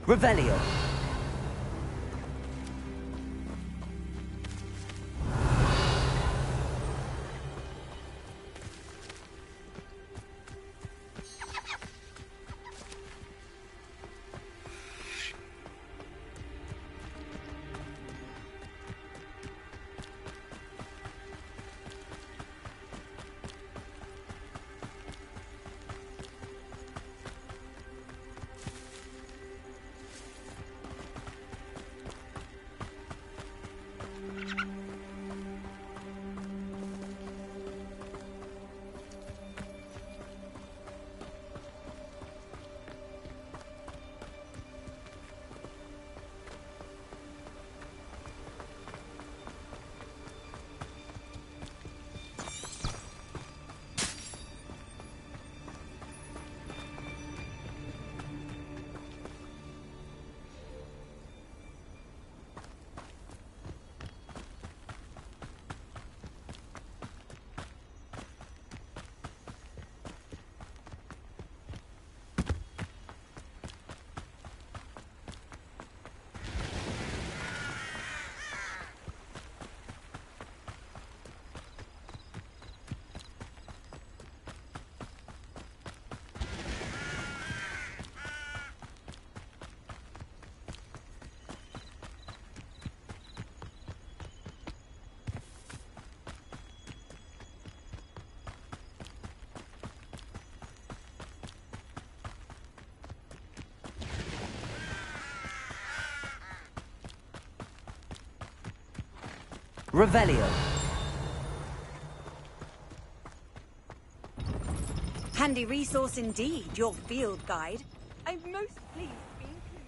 Revelio. Revelio. Handy resource indeed, your field guide. I'm most pleased to be included.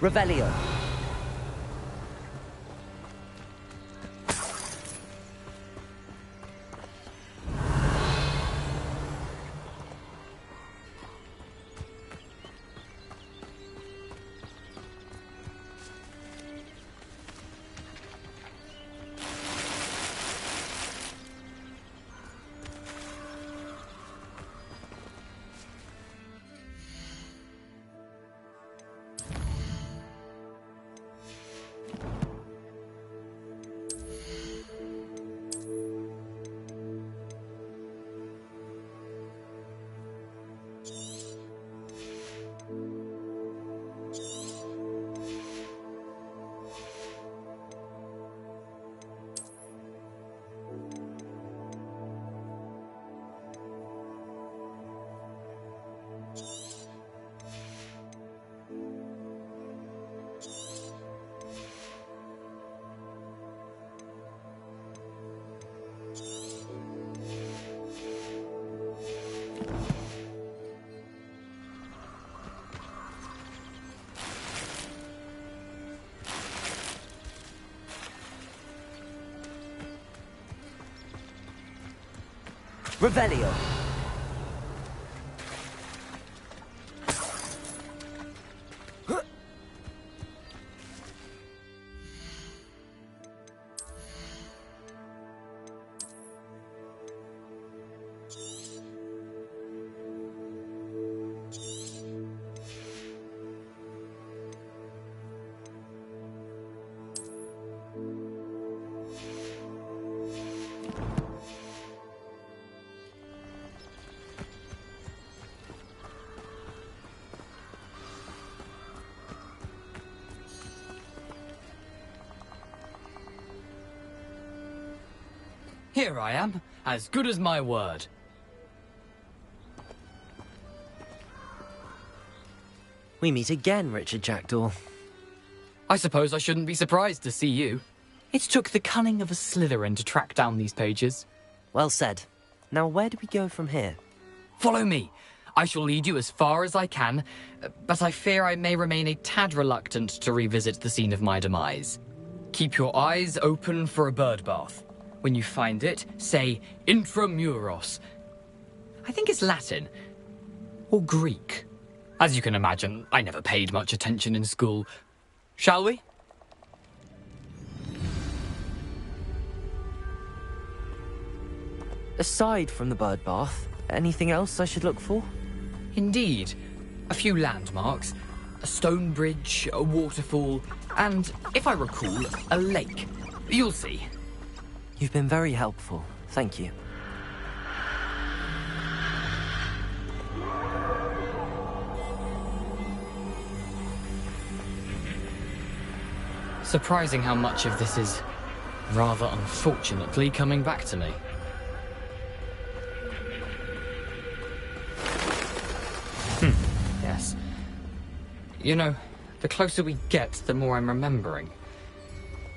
Revelio. Revelio. Here I am, as good as my word. We meet again, Richard Jackdaw. I suppose I shouldn't be surprised to see you. It took the cunning of a Slytherin to track down these pages. Well said. Now where do we go from here? Follow me. I shall lead you as far as I can, but I fear I may remain a tad reluctant to revisit the scene of my demise. Keep your eyes open for a bird bath. When you find it, say intramuros. I think it's Latin. Or Greek. As you can imagine, I never paid much attention in school. Shall we? Aside from the bird bath, anything else I should look for? Indeed. A few landmarks. A stone bridge, a waterfall, and, if I recall, a lake. You'll see. You've been very helpful. Thank you. Surprising how much of this is, rather unfortunately, coming back to me. Yes. You know, the closer we get, the more I'm remembering.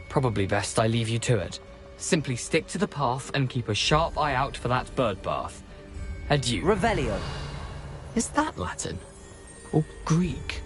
Probably best I leave you to it. Simply stick to the path and keep a sharp eye out for that bird bath. Adieu. Revelio. Is that Latin? Or Greek?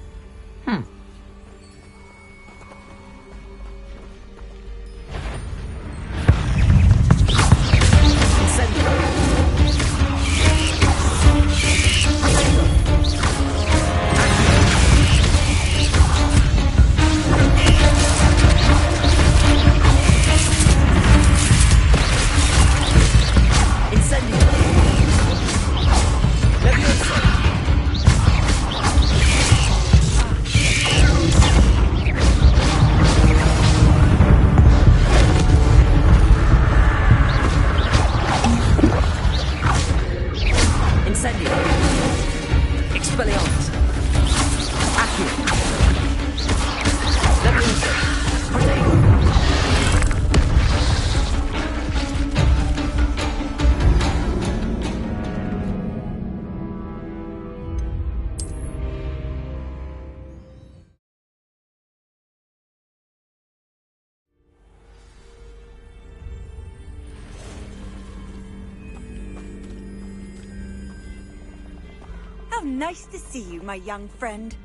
How nice to see you, my young friend.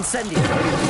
Incendio!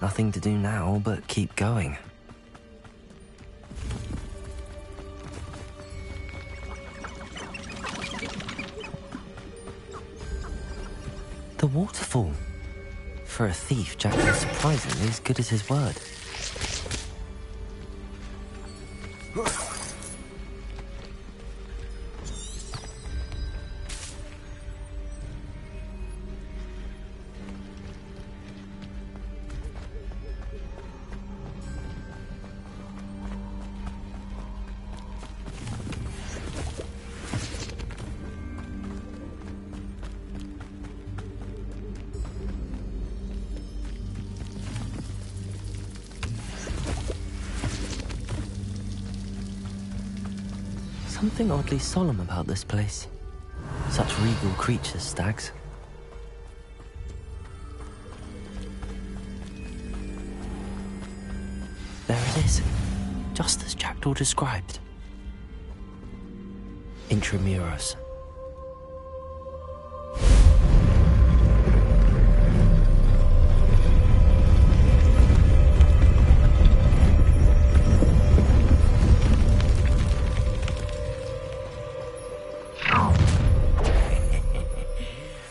Nothing to do now but keep going. The waterfall. For a thief, Jack was surprisingly as good as his word. Something oddly solemn about this place. Such regal creatures, stags. There it is, just as Jackdaw described. Intramuros.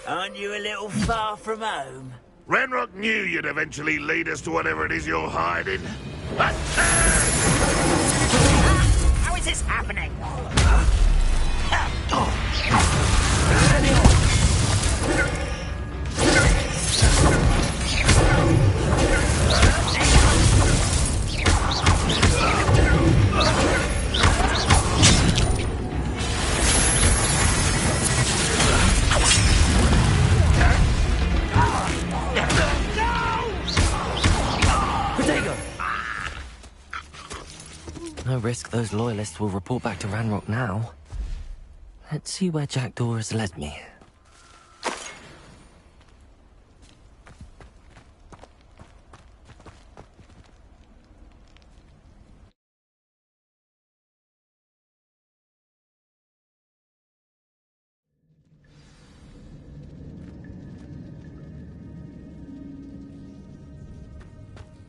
Aren't you a little far from home? Ranrock knew you'd eventually lead us to whatever it is you're hiding. How is this happening? No risk those loyalists will report back to Ranrock now. Let's see where Jackdaw has led me.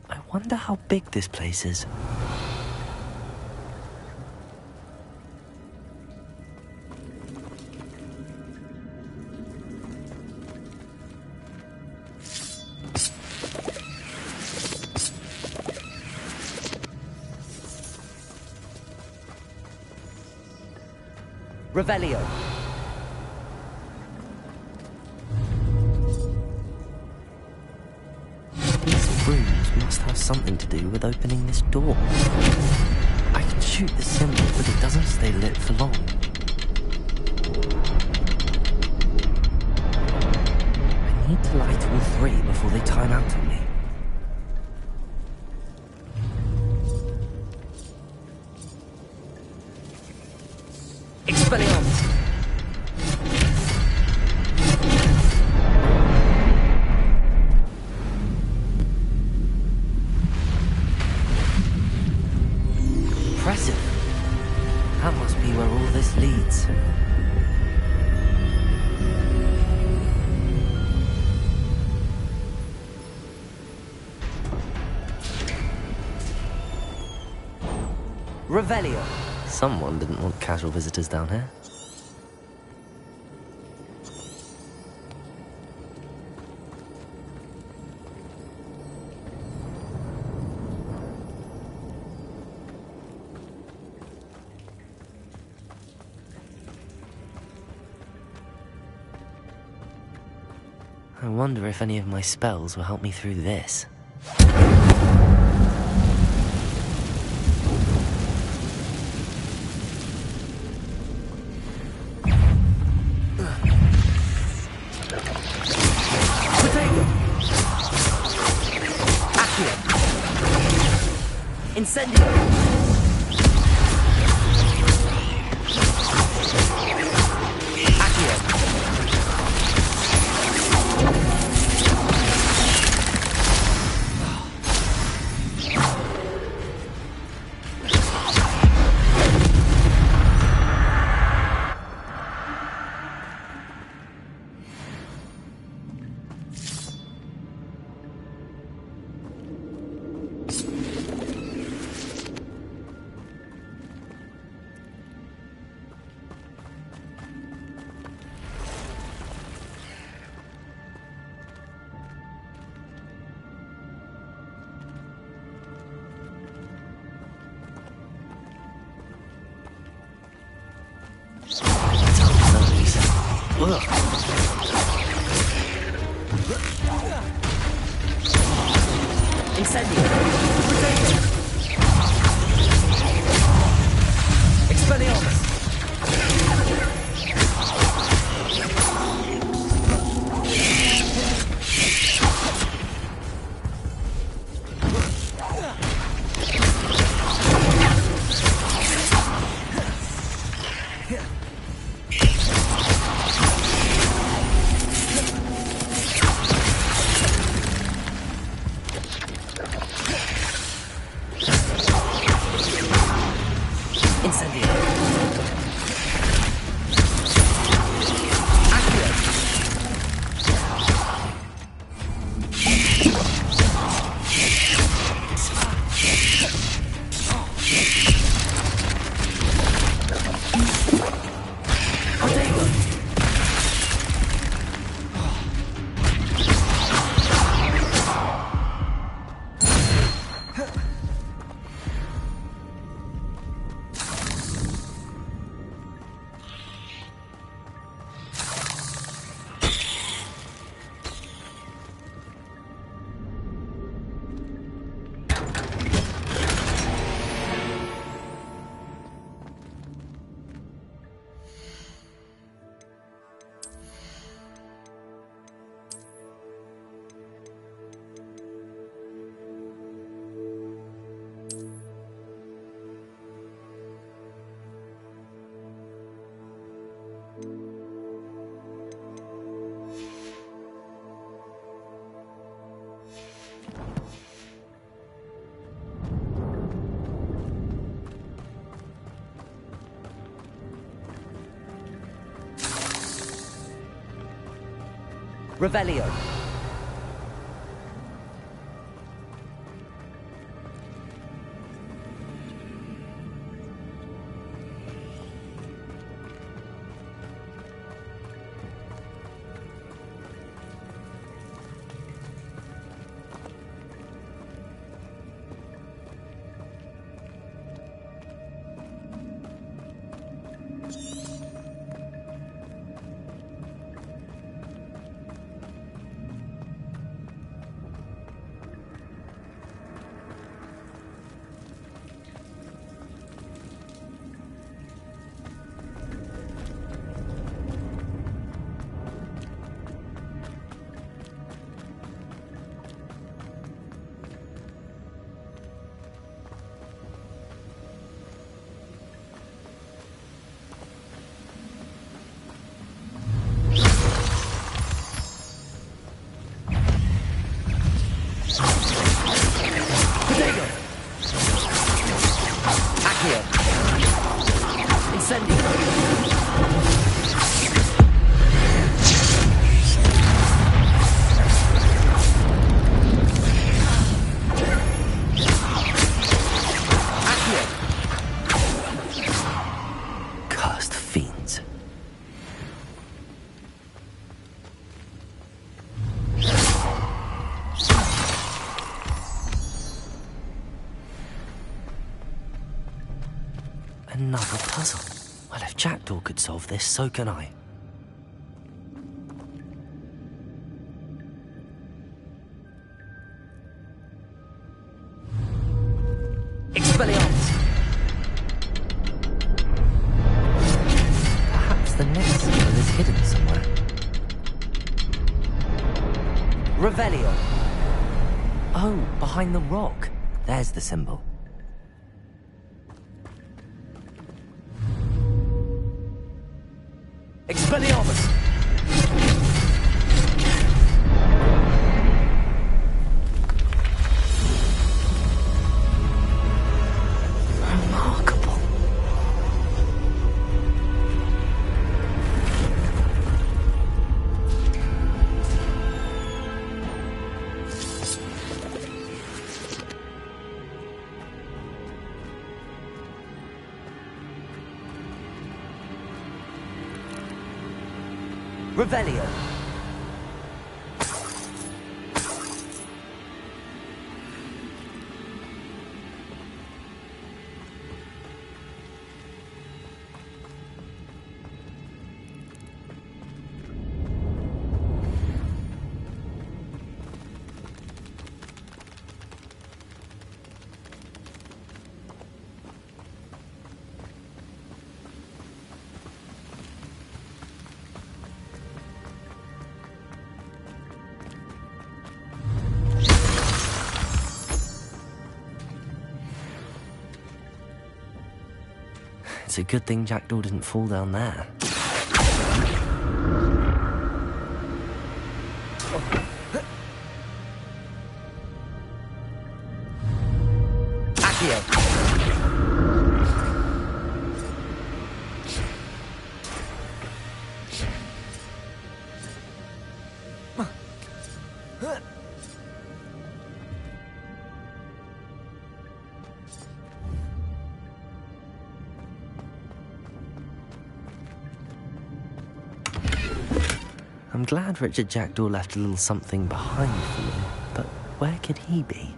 I wonder how big this place is. Revelio. These runes must have something to do with opening this door. I can shoot the symbol, but it doesn't stay lit for long. I need to light all three before they time out on me. Expelliarmus. Revelio. Someone didn't want casual visitors down here. I wonder if any of my spells will help me through this. Incendio! Revelio. Jackdaw could solve this, so can I. Expelliarmus! Perhaps the next symbol is hidden somewhere. Revelio! Oh, behind the rock. There's the symbol. Expelliarmus! Remarkable. Revelio. It's a good thing Jackdaw didn't fall down there. Accio! I'm glad Richard Jackdaw left a little something behind for me, but where could he be?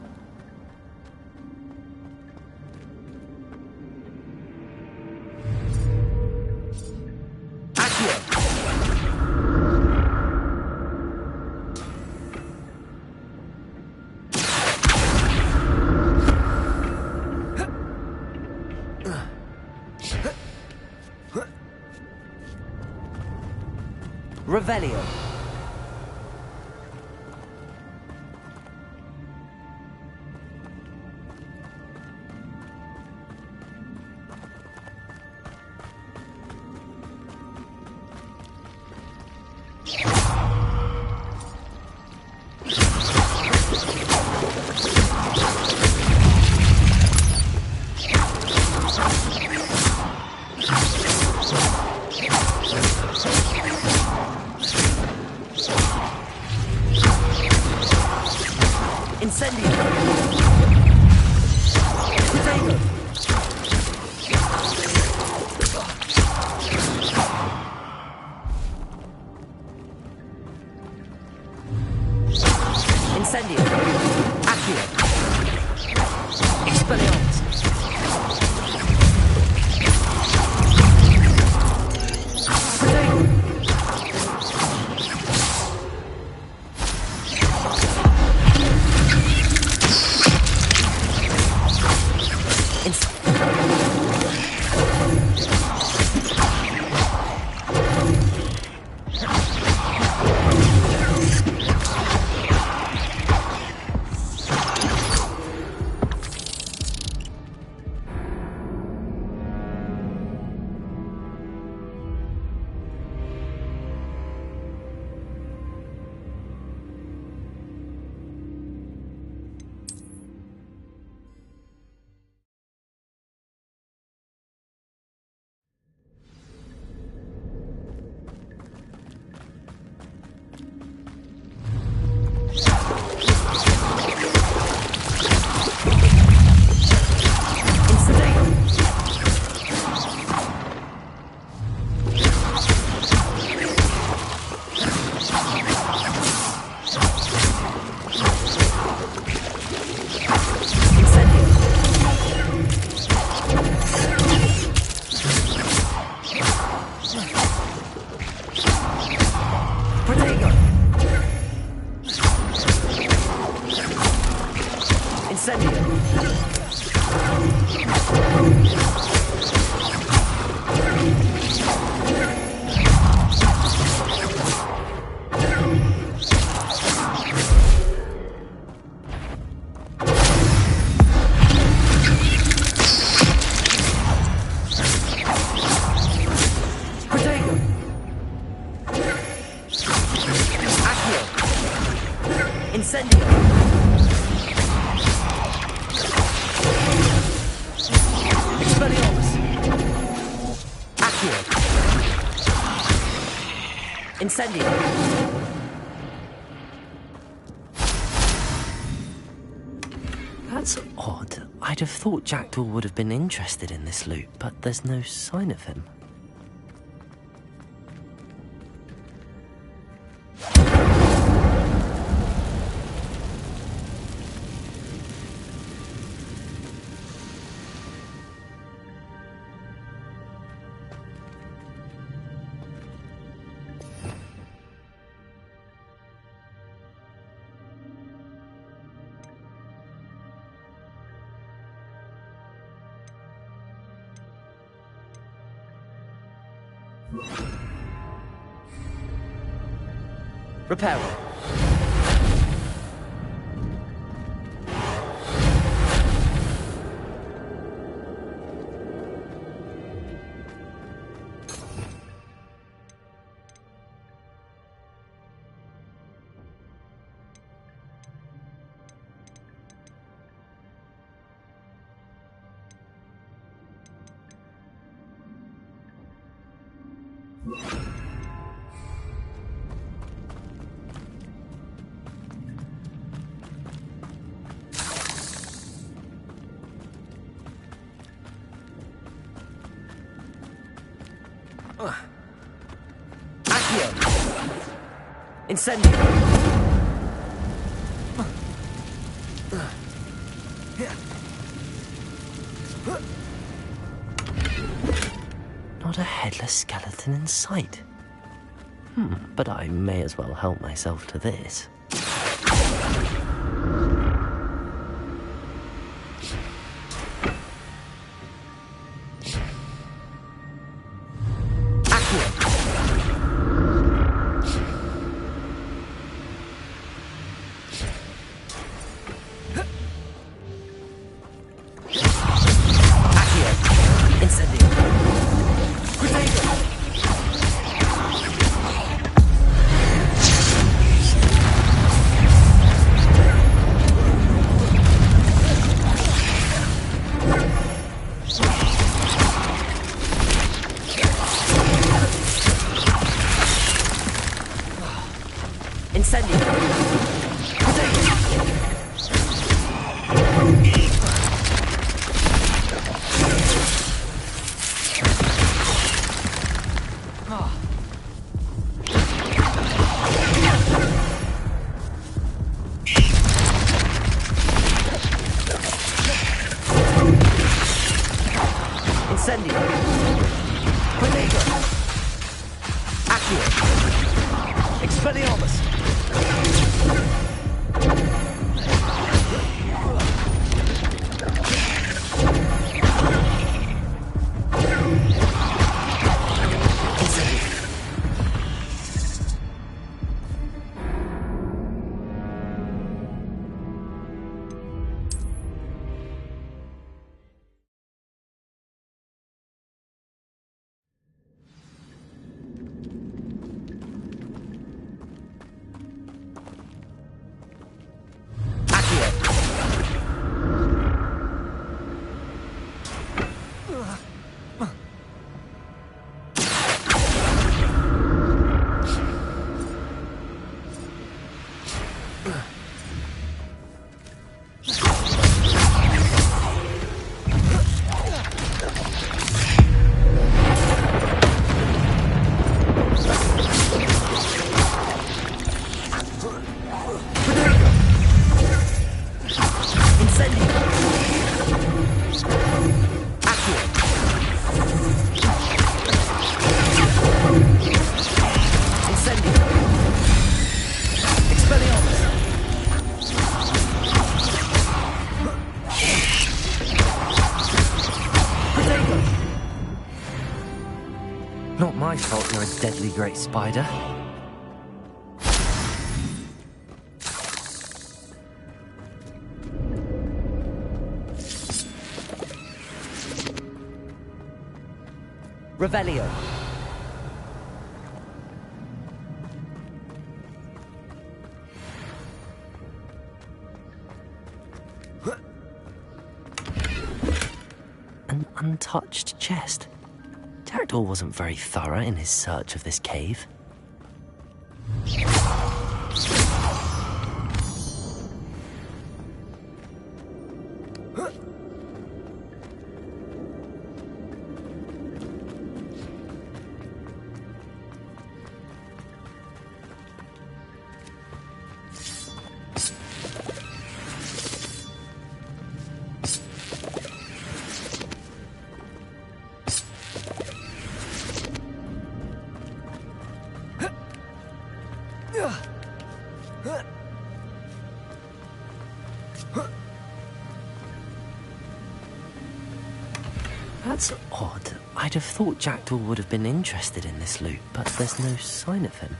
Revelio. Incendio! Expelliarmus! Accio! Incendio! That's odd. I'd have thought Jackdaw would have been interested in this loot, but there's no sign of him. Repairer. Accio! Incendio! Not a headless skeleton in sight. But I may as well help myself to this. Not my fault you're a deadly great spider. Revelio. untouched chest. Jackdaw wasn't very thorough in his search of this cave. That's odd. I'd have thought Jackdaw would have been interested in this loot, but there's no sign of him.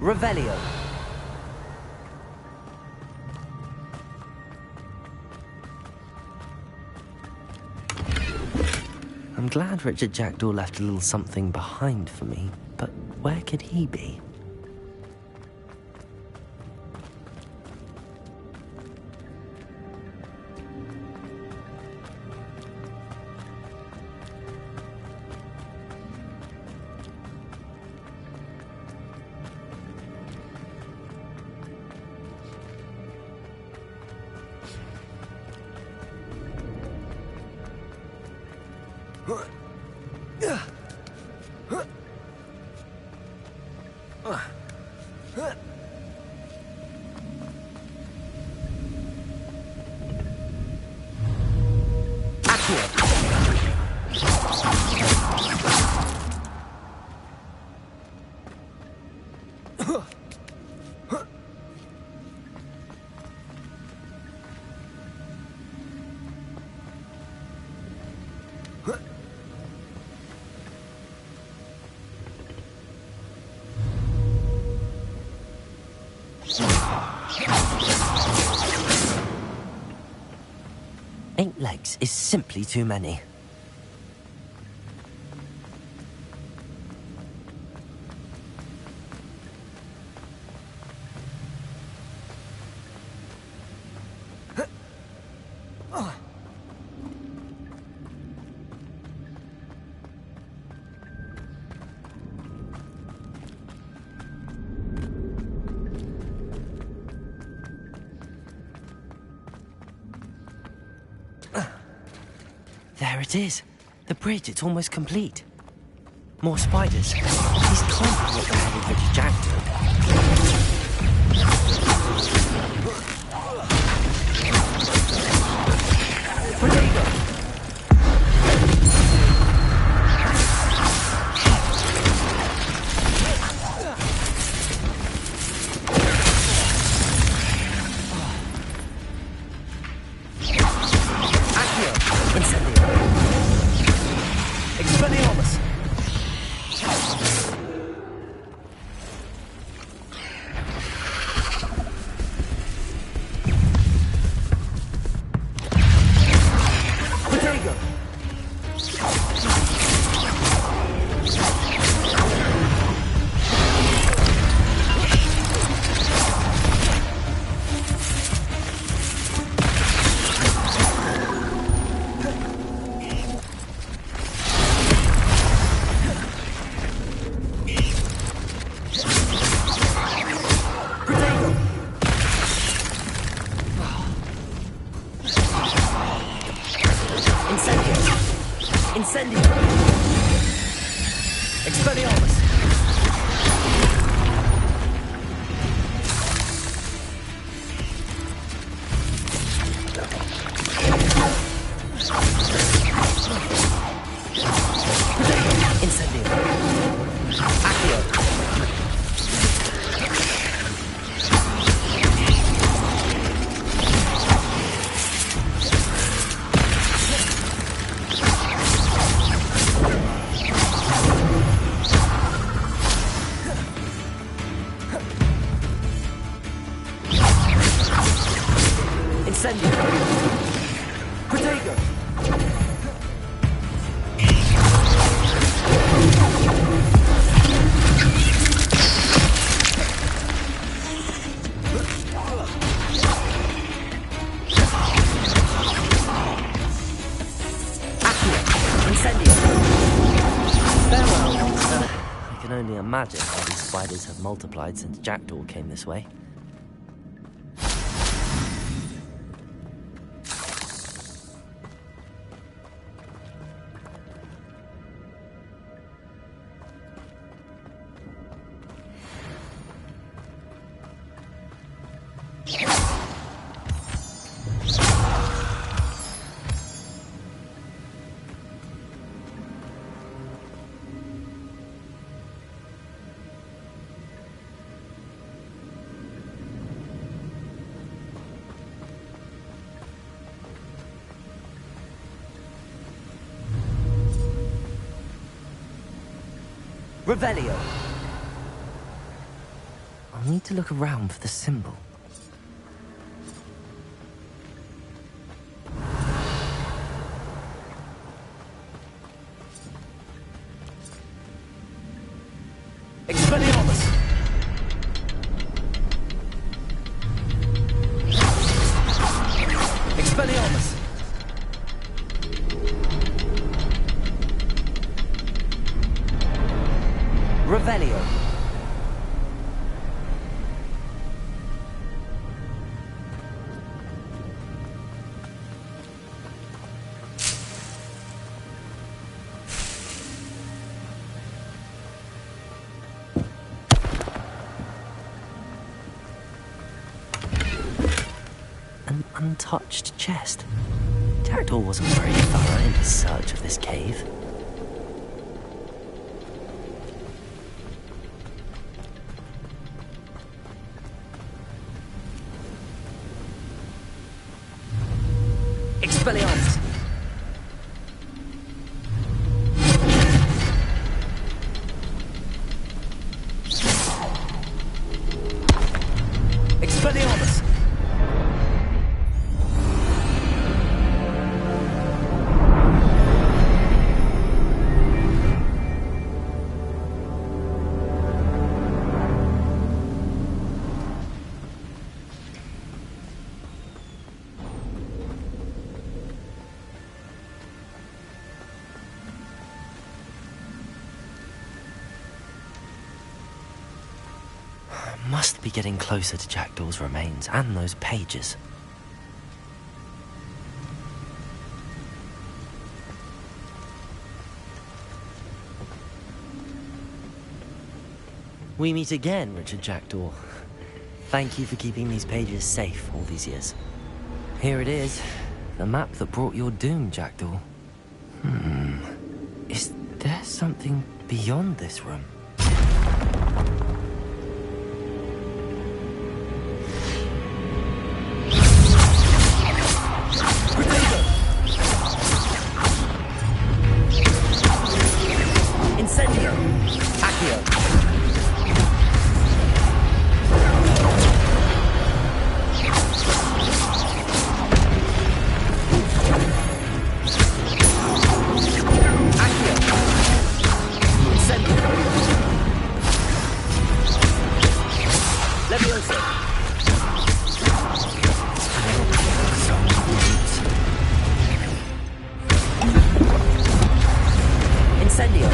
Revelio. I'm glad Richard Jackdaw left a little something behind for me, but where could he be? Eight legs is simply too many. There it is. The bridge, it's almost complete. More spiders. These can't be what the hell of Richard Jackdaw. Expelliarmus! Incendio! Accio! Incendio! Protego! Incendio! Farewell. I can only imagine how these spiders have multiplied since Jackdaw came this way. Revelio. I'll need to look around for the symbol. Expelliarmus! Expelliarmus! Revelio. An untouched chest. Jackdaw wasn't very thorough in his search of this cave. Expelliarmus! Expelliarmus! Must be getting closer to Jackdaw's remains and those pages. We meet again, Richard Jackdaw. Thank you for keeping these pages safe all these years. Here it is, the map that brought your doom, Jackdaw. Is there something beyond this room? Incendio! Accio! Incendio!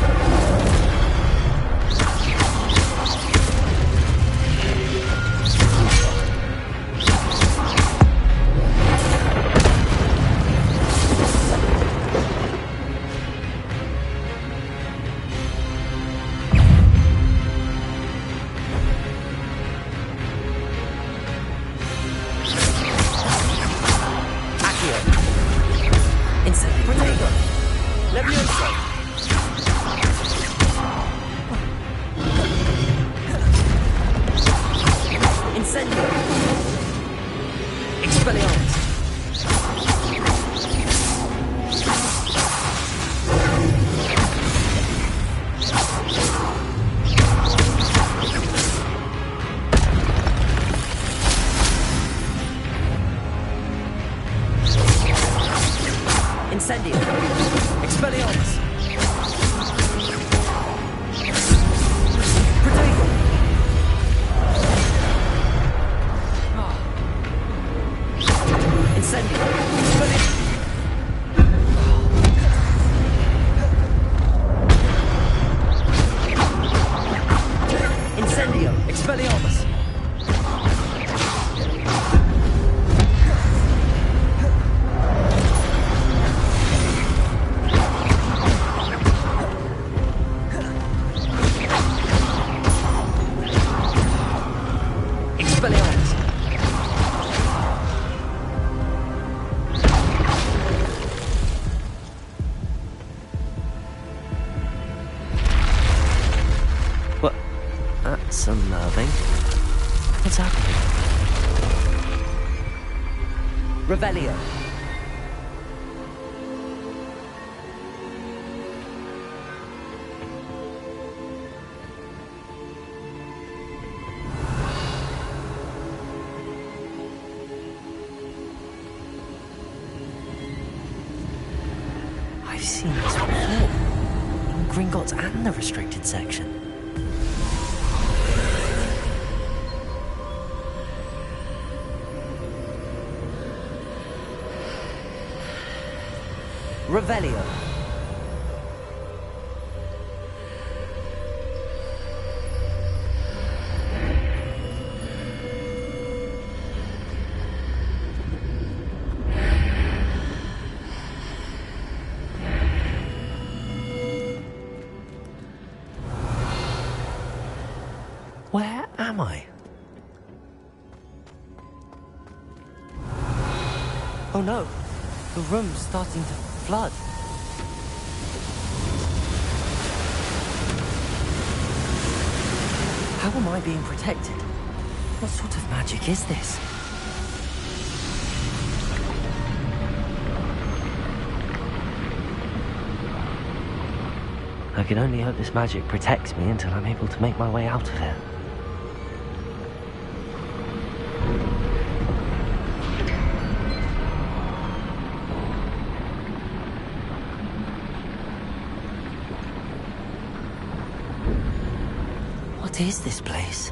That's unnerving. What's happening? Revelio. I've seen this before. In Gringotts and the restricted section. Revelio. Where am I? Oh no, the room's starting to flood. How am I being protected? What sort of magic is this? I can only hope this magic protects me until I'm able to make my way out of here. What is this place?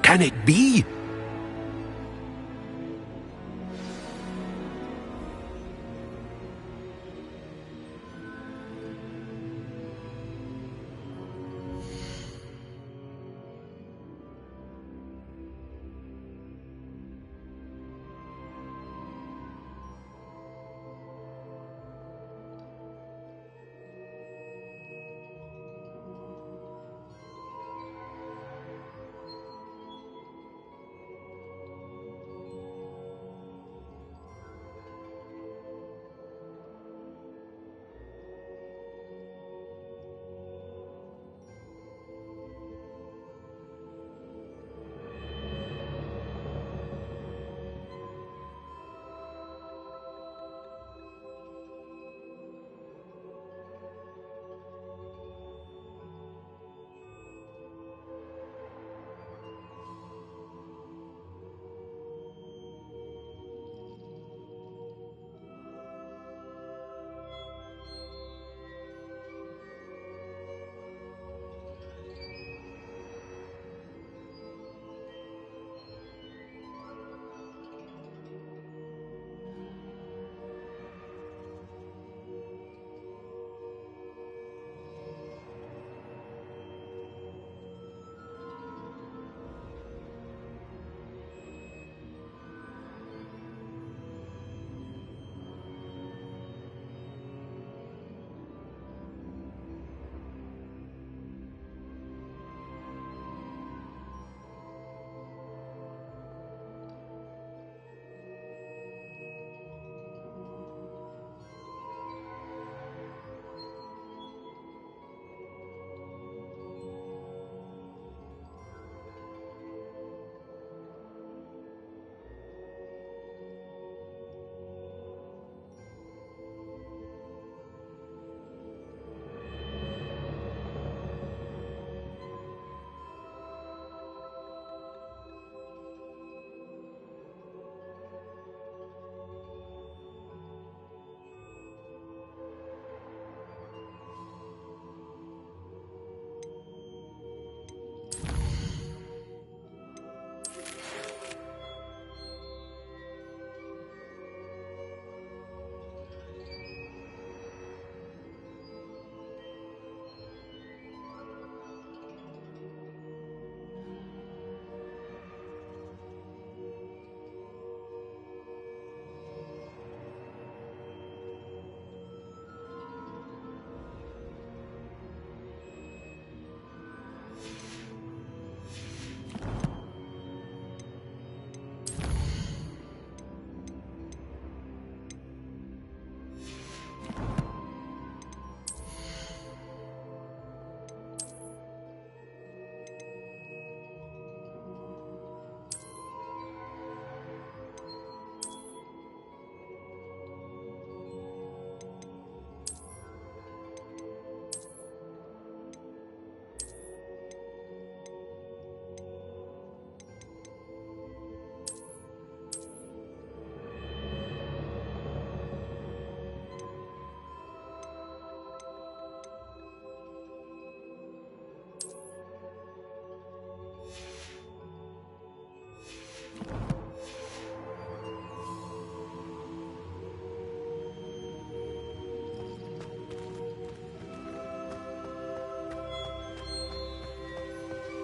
Can it be?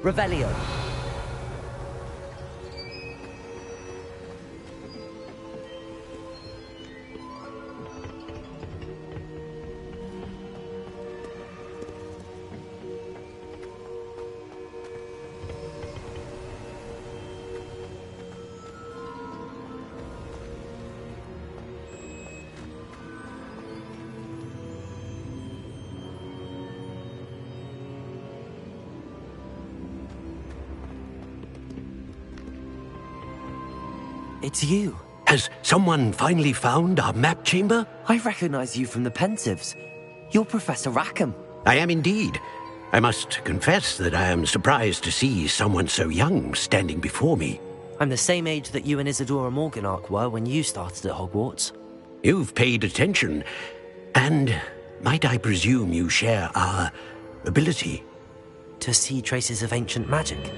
Revelio. It's you. Has someone finally found our map chamber? I recognize you from the Pensives. You're Professor Rackham. I am indeed. I must confess that I am surprised to see someone so young standing before me. I'm the same age that you and Isadora Morganach were when you started at Hogwarts. You've paid attention. And might I presume you share our ability? To see traces of ancient magic?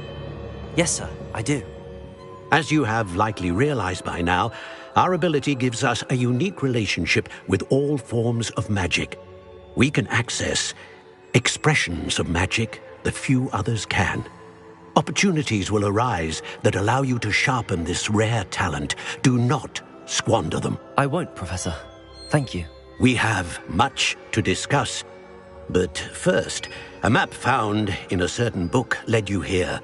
Yes, sir, I do. As you have likely realized by now, our ability gives us a unique relationship with all forms of magic. We can access expressions of magic that few others can. Opportunities will arise that allow you to sharpen this rare talent. Do not squander them. I won't, Professor. Thank you. We have much to discuss. But first, a map found in a certain book led you here.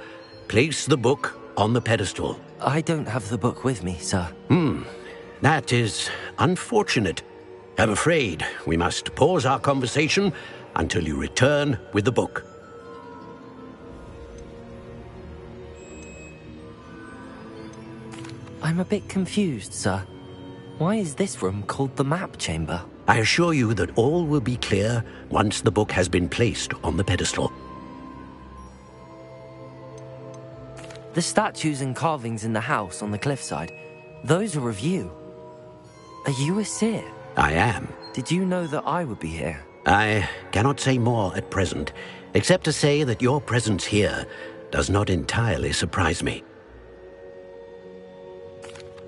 Place the book on the pedestal. I don't have the book with me, sir. That is unfortunate. I'm afraid we must pause our conversation until you return with the book. I'm a bit confused, sir. Why is this room called the map chamber? I assure you that all will be clear once the book has been placed on the pedestal. The statues and carvings in the house on the cliffside, those are of you. Are you a seer? I am. Did you know that I would be here? I cannot say more at present, except to say that your presence here does not entirely surprise me.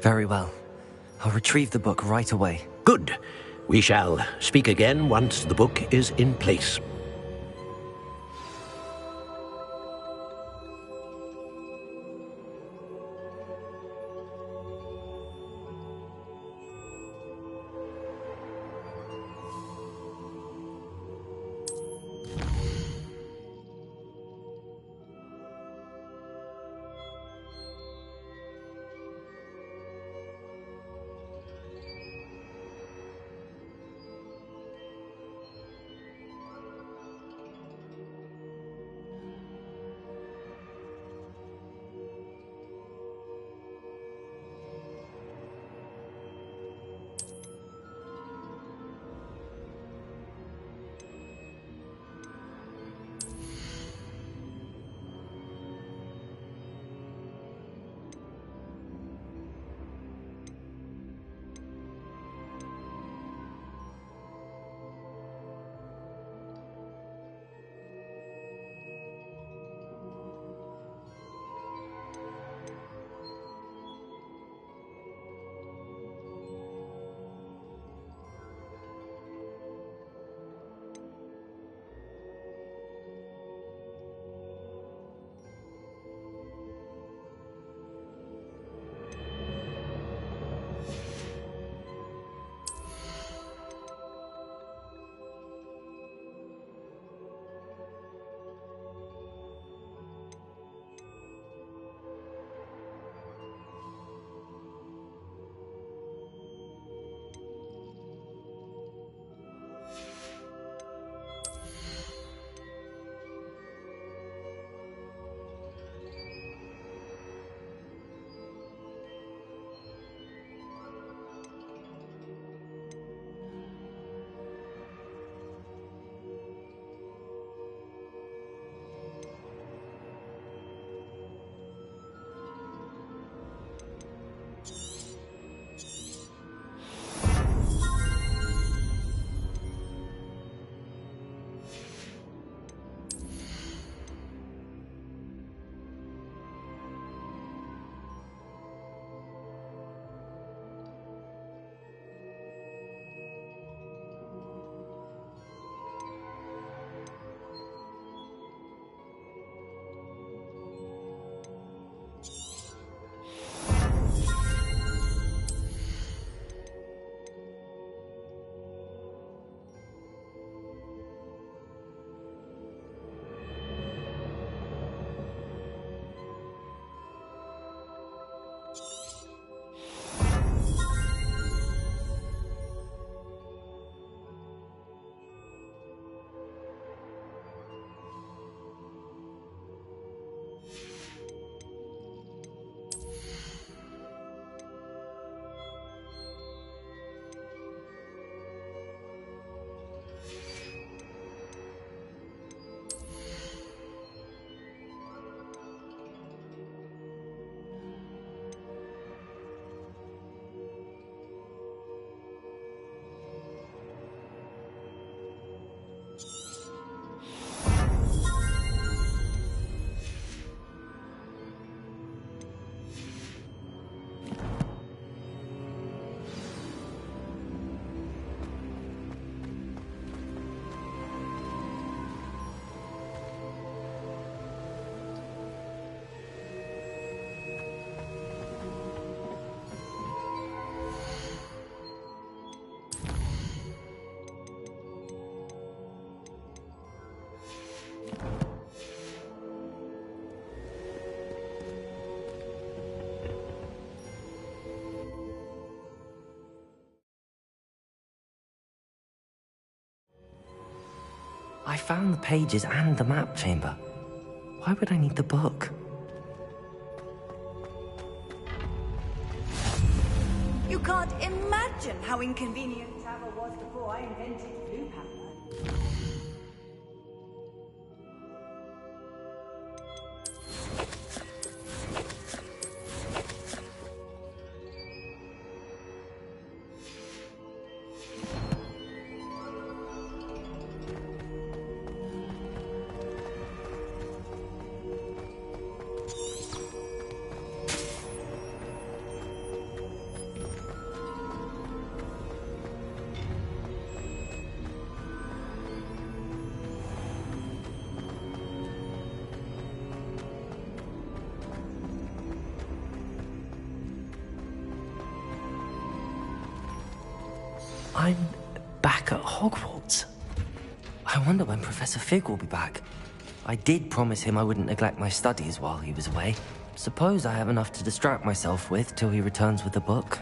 Very well. I'll retrieve the book right away. Good. We shall speak again once the book is in place. I found the pages and the map chamber. Why would I need the book? You can't imagine how inconvenient travel was before I invented blue powder. I'm back at Hogwarts. I wonder when Professor Fig will be back. I did promise him I wouldn't neglect my studies while he was away. Suppose I have enough to distract myself with till he returns with the book.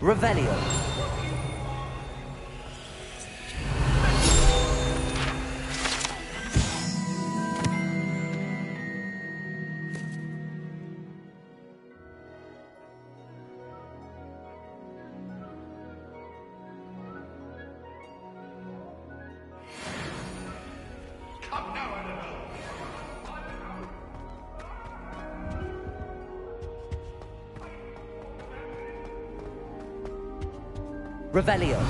Revelio. Revelio.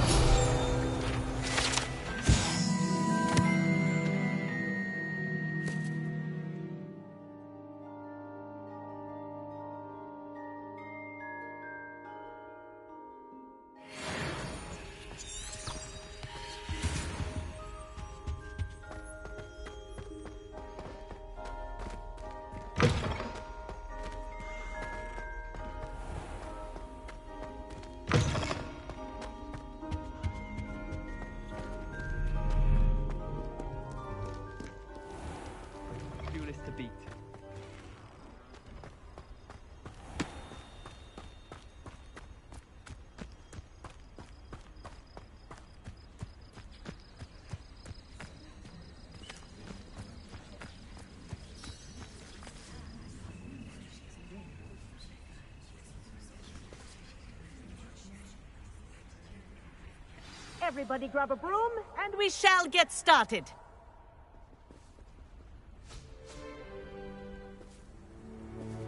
Everybody grab a broom, and we shall get started.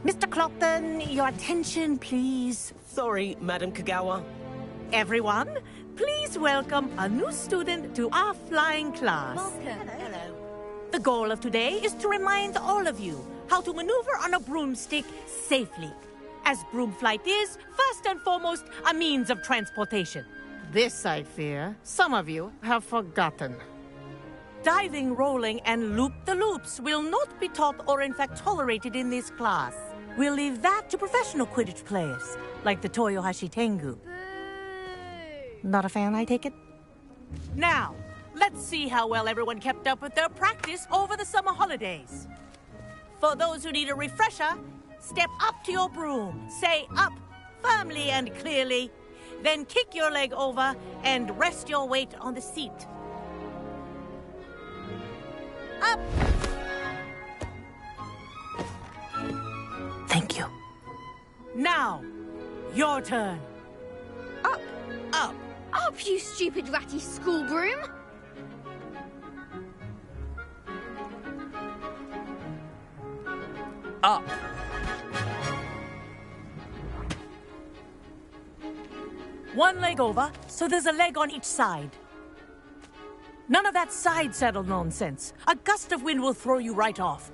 Mr. Clopton, your attention, please. Sorry, Madam Kagawa. Everyone, please welcome a new student to our flying class. Welcome. Hello. The goal of today is to remind all of you how to maneuver on a broomstick safely, as broom flight is, first and foremost, a means of transportation. This, I fear, some of you have forgotten. Diving, rolling, and loop-the-loops will not be taught or in fact tolerated in this class. We'll leave that to professional Quidditch players, like the Toyohashi Tengu. Not a fan, I take it? Now, let's see how well everyone kept up with their practice over the summer holidays. For those who need a refresher, step up to your broom, say up firmly and clearly, then kick your leg over and rest your weight on the seat. Up! Thank you. Now, your turn. Up! Up! Up, you stupid ratty school broom! Up! One leg over, so there's a leg on each side. None of that side saddle nonsense. A gust of wind will throw you right off.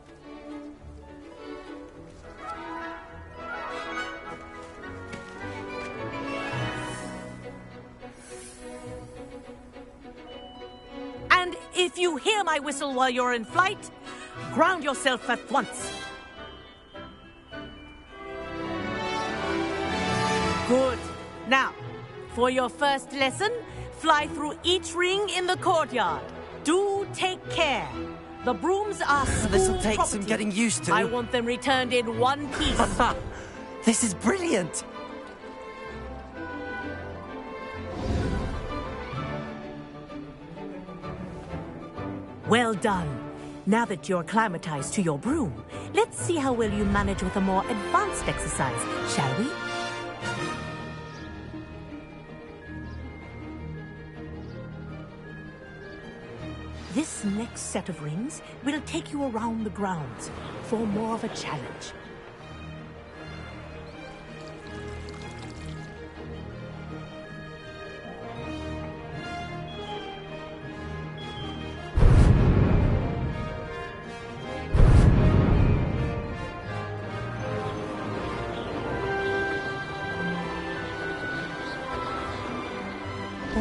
And if you hear my whistle while you're in flight, ground yourself at once. Good. Now, for your first lesson, fly through each ring in the courtyard. Do take care. The brooms are school This'll take property. some getting used to. I want them returned in one piece. This is brilliant! Well done. Now that you're acclimatized to your broom, let's see how well you manage with a more advanced exercise, shall we? This next set of rings will take you around the grounds for more of a challenge.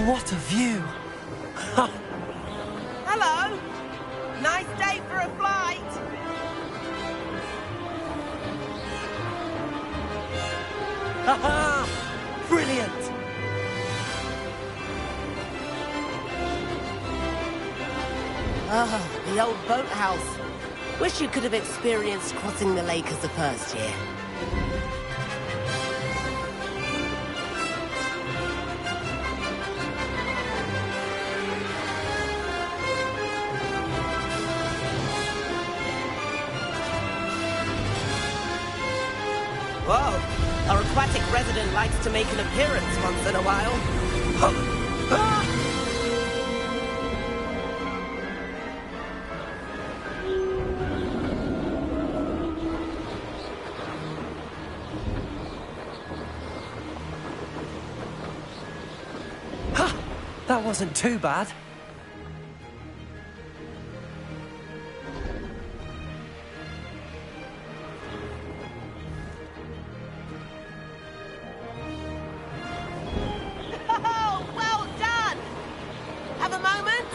What a view! Hello! Nice day for a flight! Ha-ha! Brilliant! Ah, the old boathouse. Wish you could have experienced crossing the lake as a first year. Whoa! Our aquatic resident likes to make an appearance once in a while. That wasn't too bad. Oh, well done! Have a moment?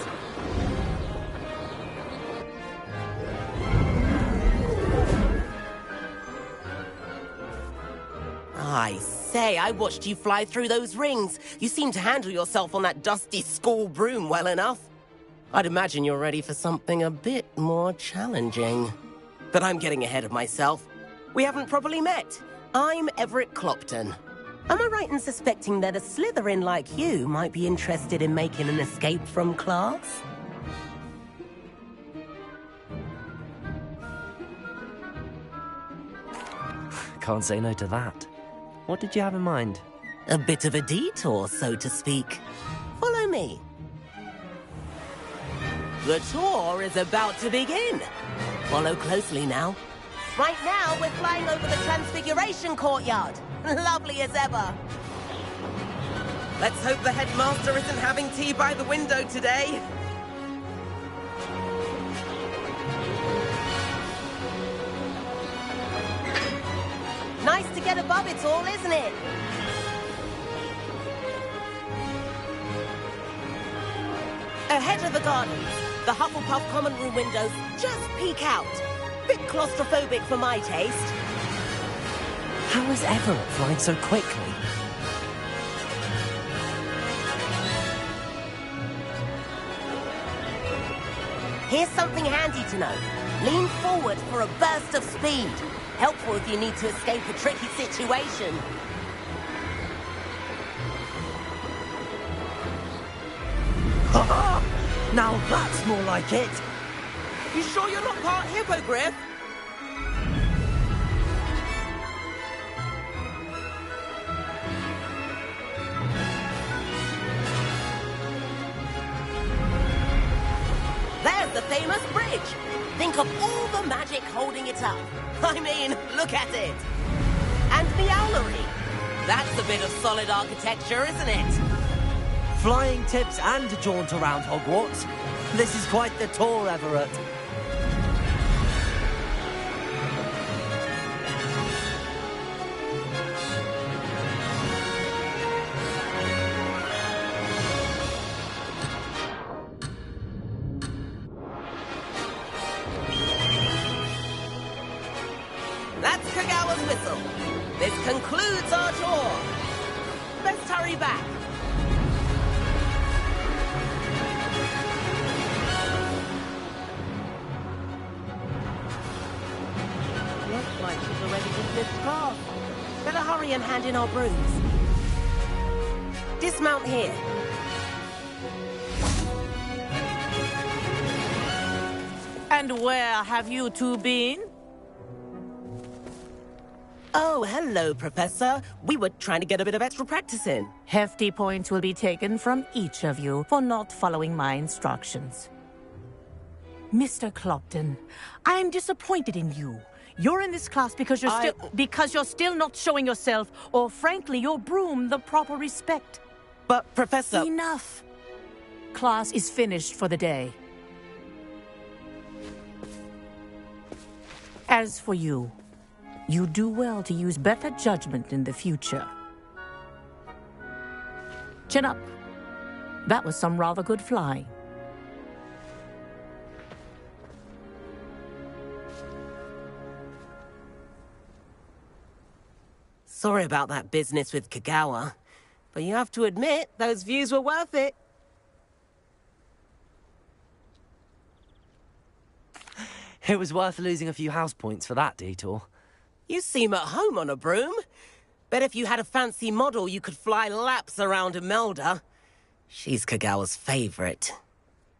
I say, I watched you fly through those rings. You seem to handle yourself on that dusty school broom well enough. I'd imagine you're ready for something a bit more challenging. But I'm getting ahead of myself. We haven't properly met. I'm Everett Clopton. Am I right in suspecting that a Slytherin like you might be interested in making an escape from class? Can't say no to that. What did you have in mind? A bit of a detour, so to speak. Follow me. The tour is about to begin. Follow closely now. Right now, we're flying over the Transfiguration Courtyard. Lovely as ever. Let's hope the headmaster isn't having tea by the window today. Nice to get above it all, isn't it? Ahead of the gardens, the Hufflepuff common room windows just peek out. Bit claustrophobic for my taste. How is Everett flying so quickly? Here's something handy to know. Lean forward for a burst of speed. Helpful if you need to escape a tricky situation. Now that's more like it. You sure you're not part hippogriff? There's the famous bridge. Think of all the magic holding it up. I mean, look at it. And the owlery. That's a bit of solid architecture, isn't it? Flying tips and a jaunt around Hogwarts. This is quite the tour, Everett. That's Kagawa's whistle. This concludes our tour. Best hurry back. Looks like she's already dismissed class. Better hurry and hand in our brooms. Dismount here. And where have you two been? Oh, hello, Professor. We were trying to get a bit of extra practice in. Hefty points will be taken from each of you for not following my instructions. Mr. Clopton, I am disappointed in you. You're in this class because you're still not showing yourself, or frankly, your broom the proper respect. But, Professor... Enough. Class is finished for the day. As for you, you do well to use better judgment in the future. Chin up. That was some rather good flying. Sorry about that business with Kagawa, but you have to admit, those views were worth it. It was worth losing a few house points for that detour. You seem at home on a broom. Bet if you had a fancy model, you could fly laps around Imelda. She's Kagawa's favorite.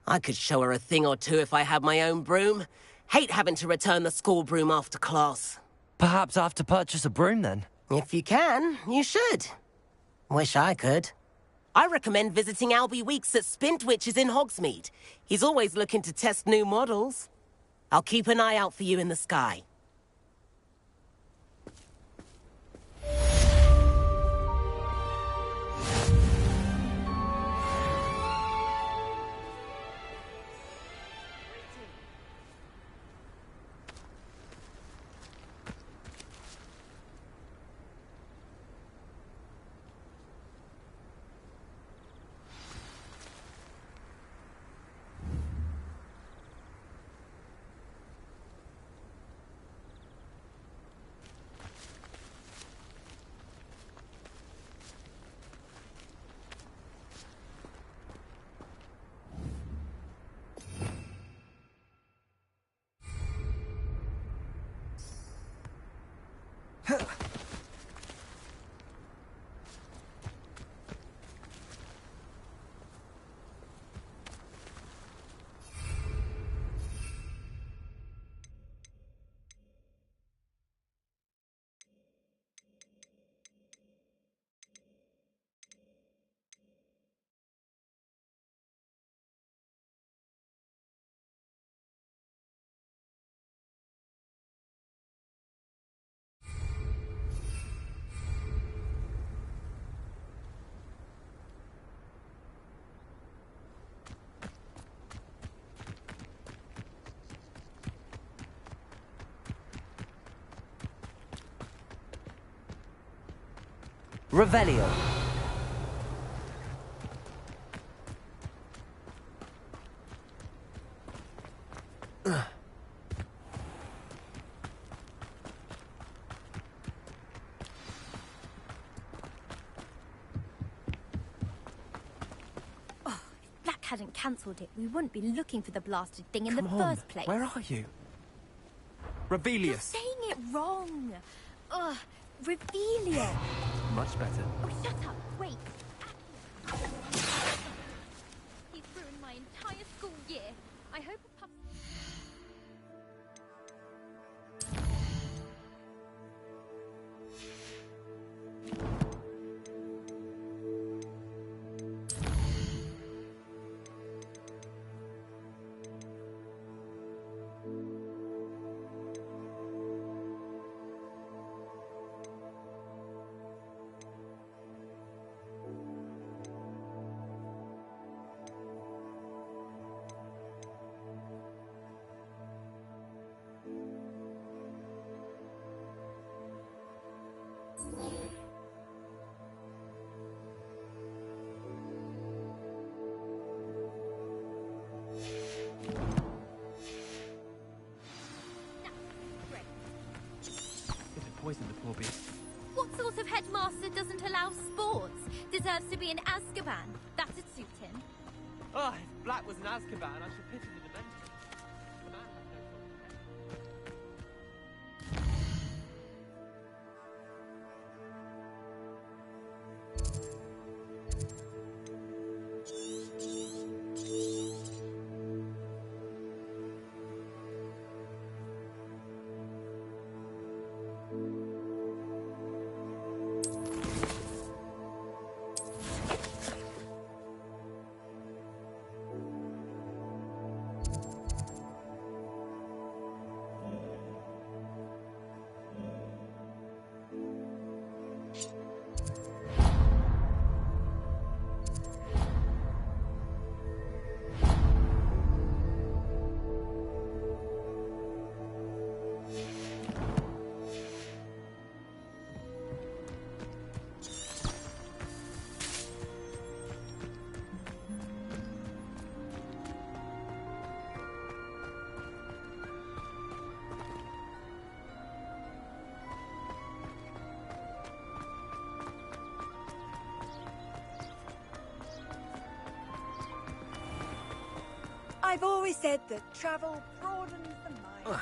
I could show her a thing or two if I had my own broom. Hate having to return the school broom after class. Perhaps I have to purchase a broom then? If you can, you should. Wish I could. I recommend visiting Albie Weeks at Spintwitches in Hogsmeade. He's always looking to test new models. I'll keep an eye out for you in the sky. Revelio. Black hadn't cancelled it, we wouldn't be looking for the blasted thing in Come the on, first place. where are you? You're Revelius. saying it wrong. Ugh, Revelia. Much better. Oh, shut up. Wait. He's ruined my entire school year. I hope a pup... Poison the poor beast. What sort of headmaster doesn't allow sports? Deserves to be in Azkaban. That'd suit him. Ah, if Black was in Azkaban, I should pity the Dementors. The man has no sort of head. I've always said that travel broadens the mind.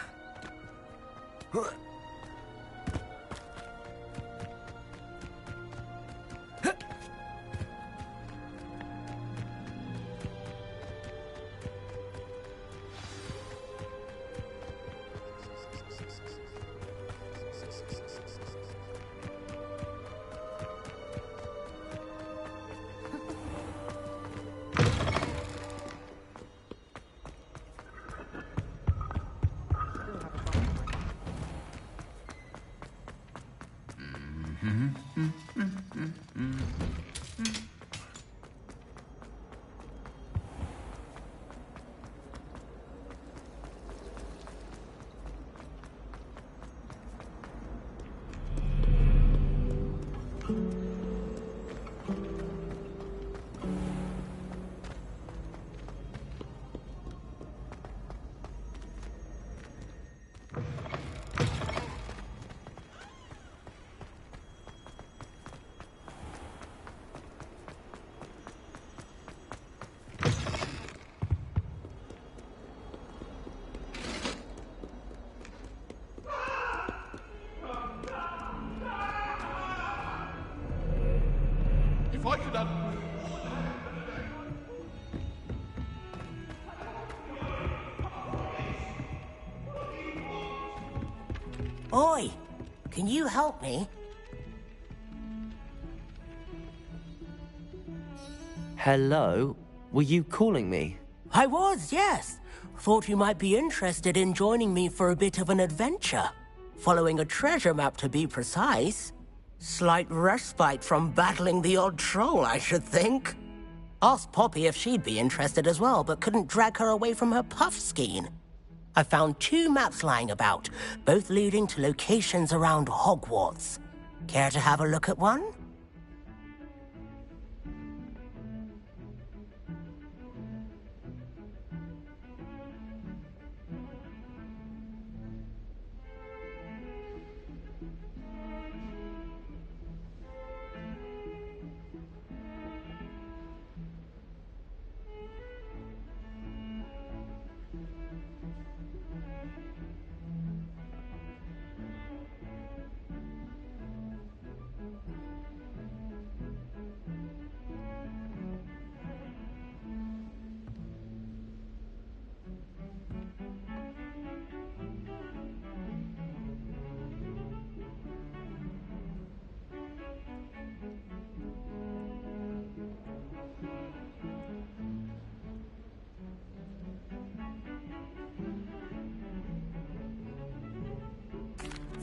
If I could Oi! Can you help me? Hello? Were you calling me? I was, yes. Thought you might be interested in joining me for a bit of an adventure. Following a treasure map, to be precise. Slight respite from battling the odd troll, I should think. Asked Poppy if she'd be interested as well, but couldn't drag her away from her puff skein. I found 2 maps lying about, both leading to locations around Hogwarts. Care to have a look at one?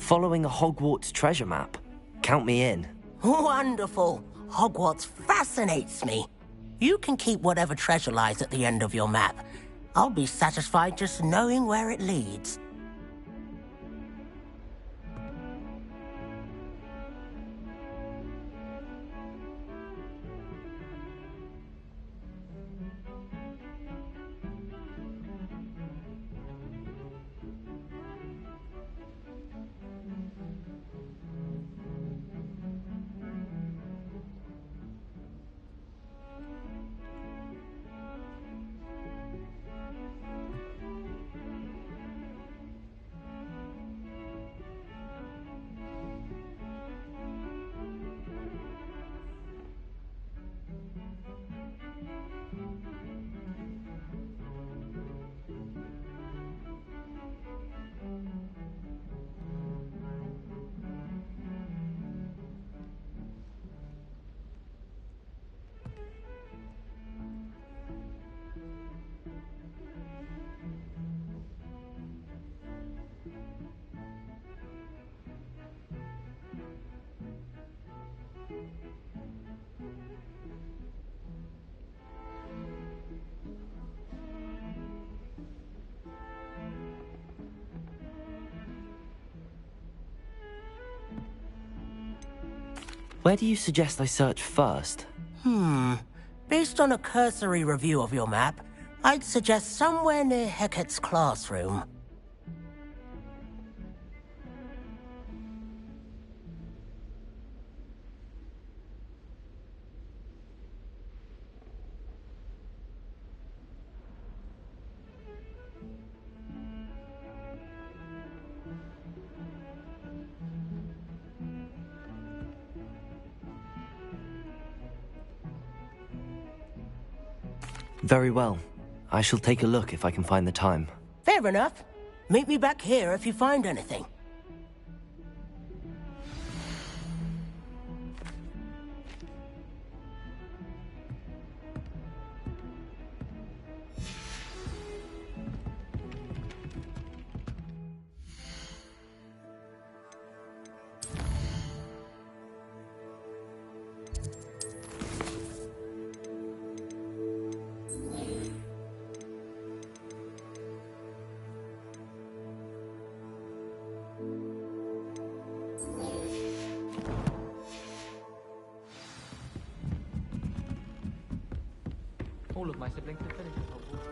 Following a Hogwarts treasure map. Count me in. Wonderful. Hogwarts fascinates me. You can keep whatever treasure lies at the end of your map. I'll be satisfied just knowing where it leads. Where do you suggest I search first? Based on a cursory review of your map, I'd suggest somewhere near Hecat's classroom. Very well. I shall take a look if I can find the time. Fair enough. Meet me back here if you find anything. All of my siblings have finished Hogwarts.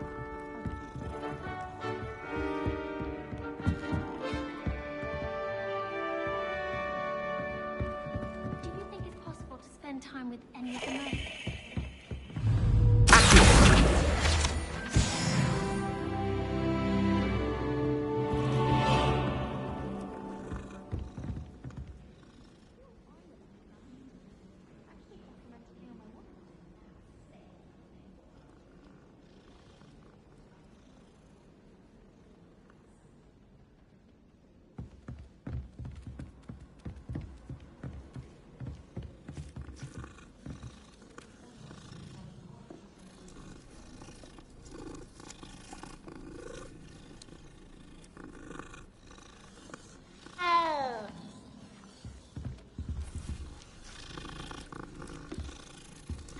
Do you think it's possible to spend time with any of the men?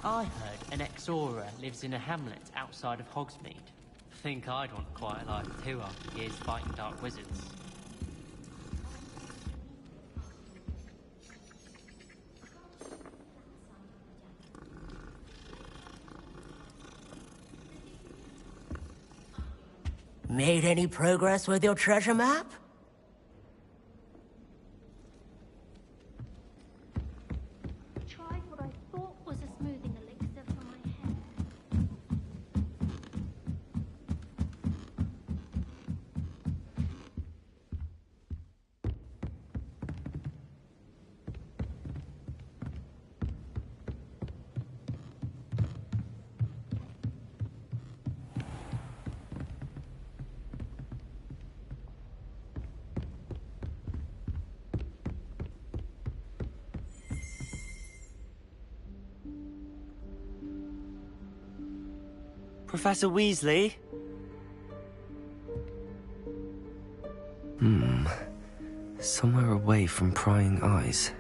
I heard an ex-Aura lives in a hamlet outside of Hogsmeade. Think I'd want a quiet life too after years fighting dark wizards. Made any progress with your treasure map? Tried what I thought was a smoothing elixir for my hair. Professor Weasley? Somewhere away from prying eyes.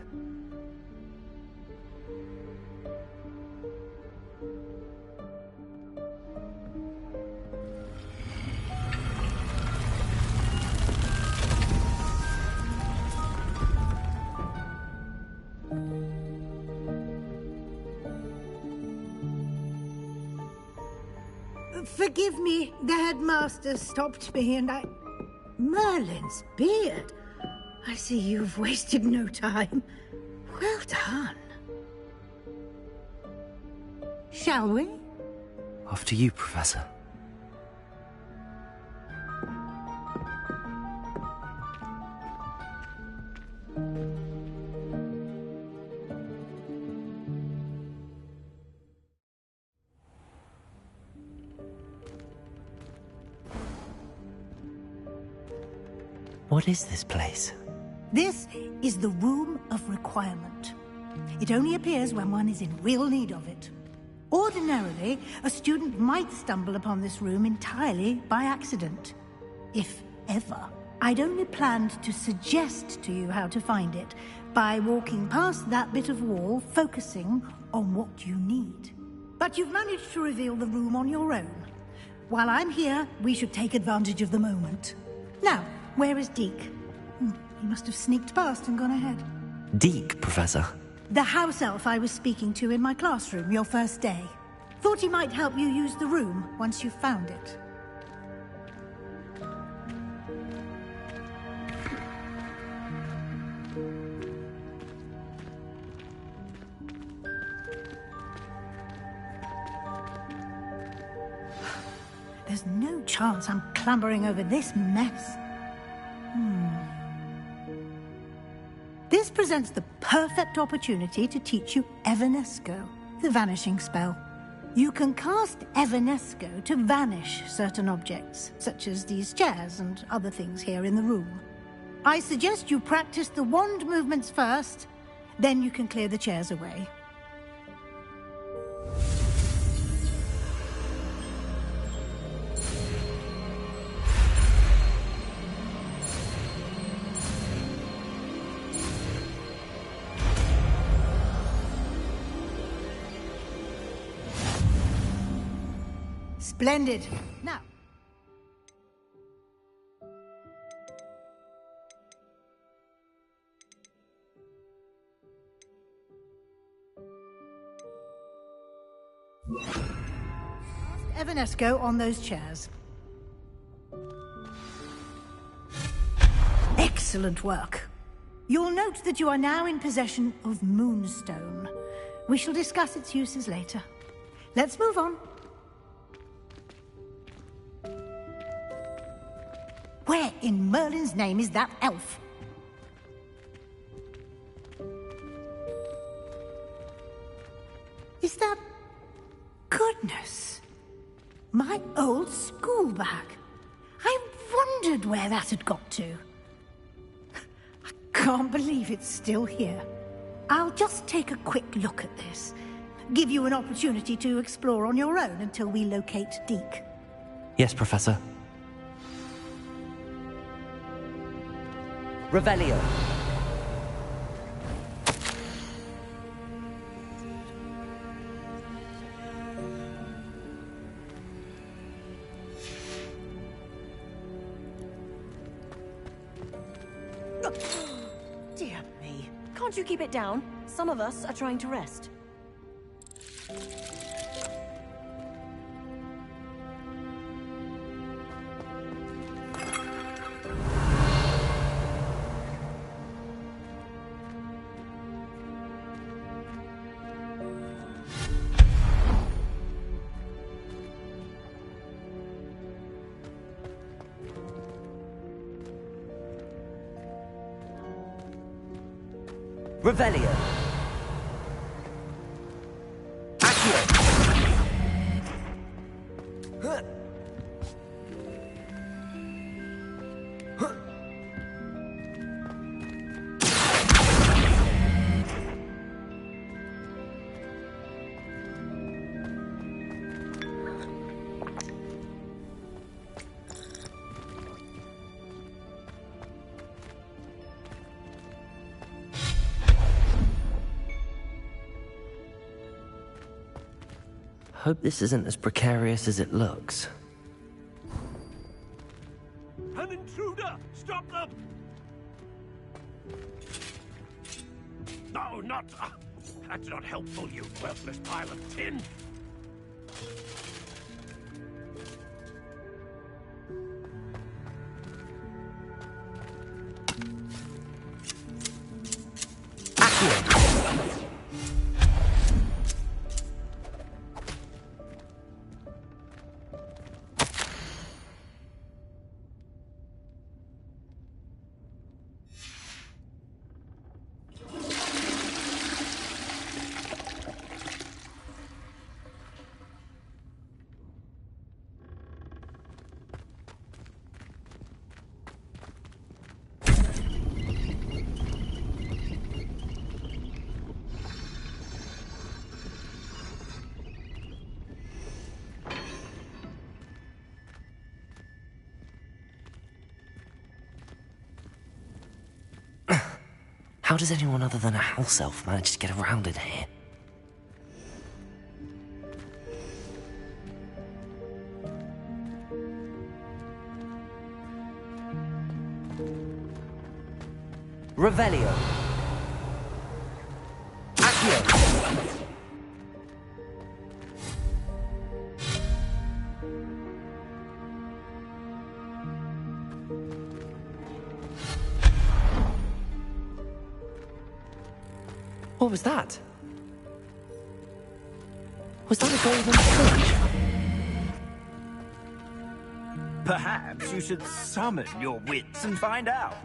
Forgive me, the headmaster stopped me and I... Merlin's beard. I see you've wasted no time. Well done. Shall we? After you, Professor. What is this place? This is the Room of Requirement. It only appears when one is in real need of it. Ordinarily, a student might stumble upon this room entirely by accident. If ever. I'd only planned to suggest to you how to find it by walking past that bit of wall, focusing on what you need. But you've managed to reveal the room on your own. While I'm here, we should take advantage of the moment. Now, where is Deke? He must have sneaked past and gone ahead. Deke, Professor. The house elf I was speaking to in my classroom your first day. Thought he might help you use the room once you found it. There's no chance I'm clambering over this mess. This presents the perfect opportunity to teach you Evanesco, the vanishing spell. You can cast Evanesco to vanish certain objects, such as these chairs and other things here in the room. I suggest you practice the wand movements first, then you can clear the chairs away. Splendid. Now. Evanesco on those chairs. Excellent work. You'll note that you are now in possession of Moonstone. We shall discuss its uses later. Let's move on. Where in Merlin's name is that elf? Is that... Goodness! My old school bag. I wondered where that had got to. I can't believe it's still here. I'll just take a quick look at this. Give you an opportunity to explore on your own until we locate Deke. Yes, Professor. Revelio. Dear me. Can't you keep it down? Some of us are trying to rest. Revelio. Hope this isn't as precarious as it looks. An intruder! Stop them! No, not... that's not helpful, you worthless pile of tin! How does anyone other than a house elf manage to get around in here? Revelio. Accio. What was that? Was that a golden fruit? Perhaps you should summon your wits and find out.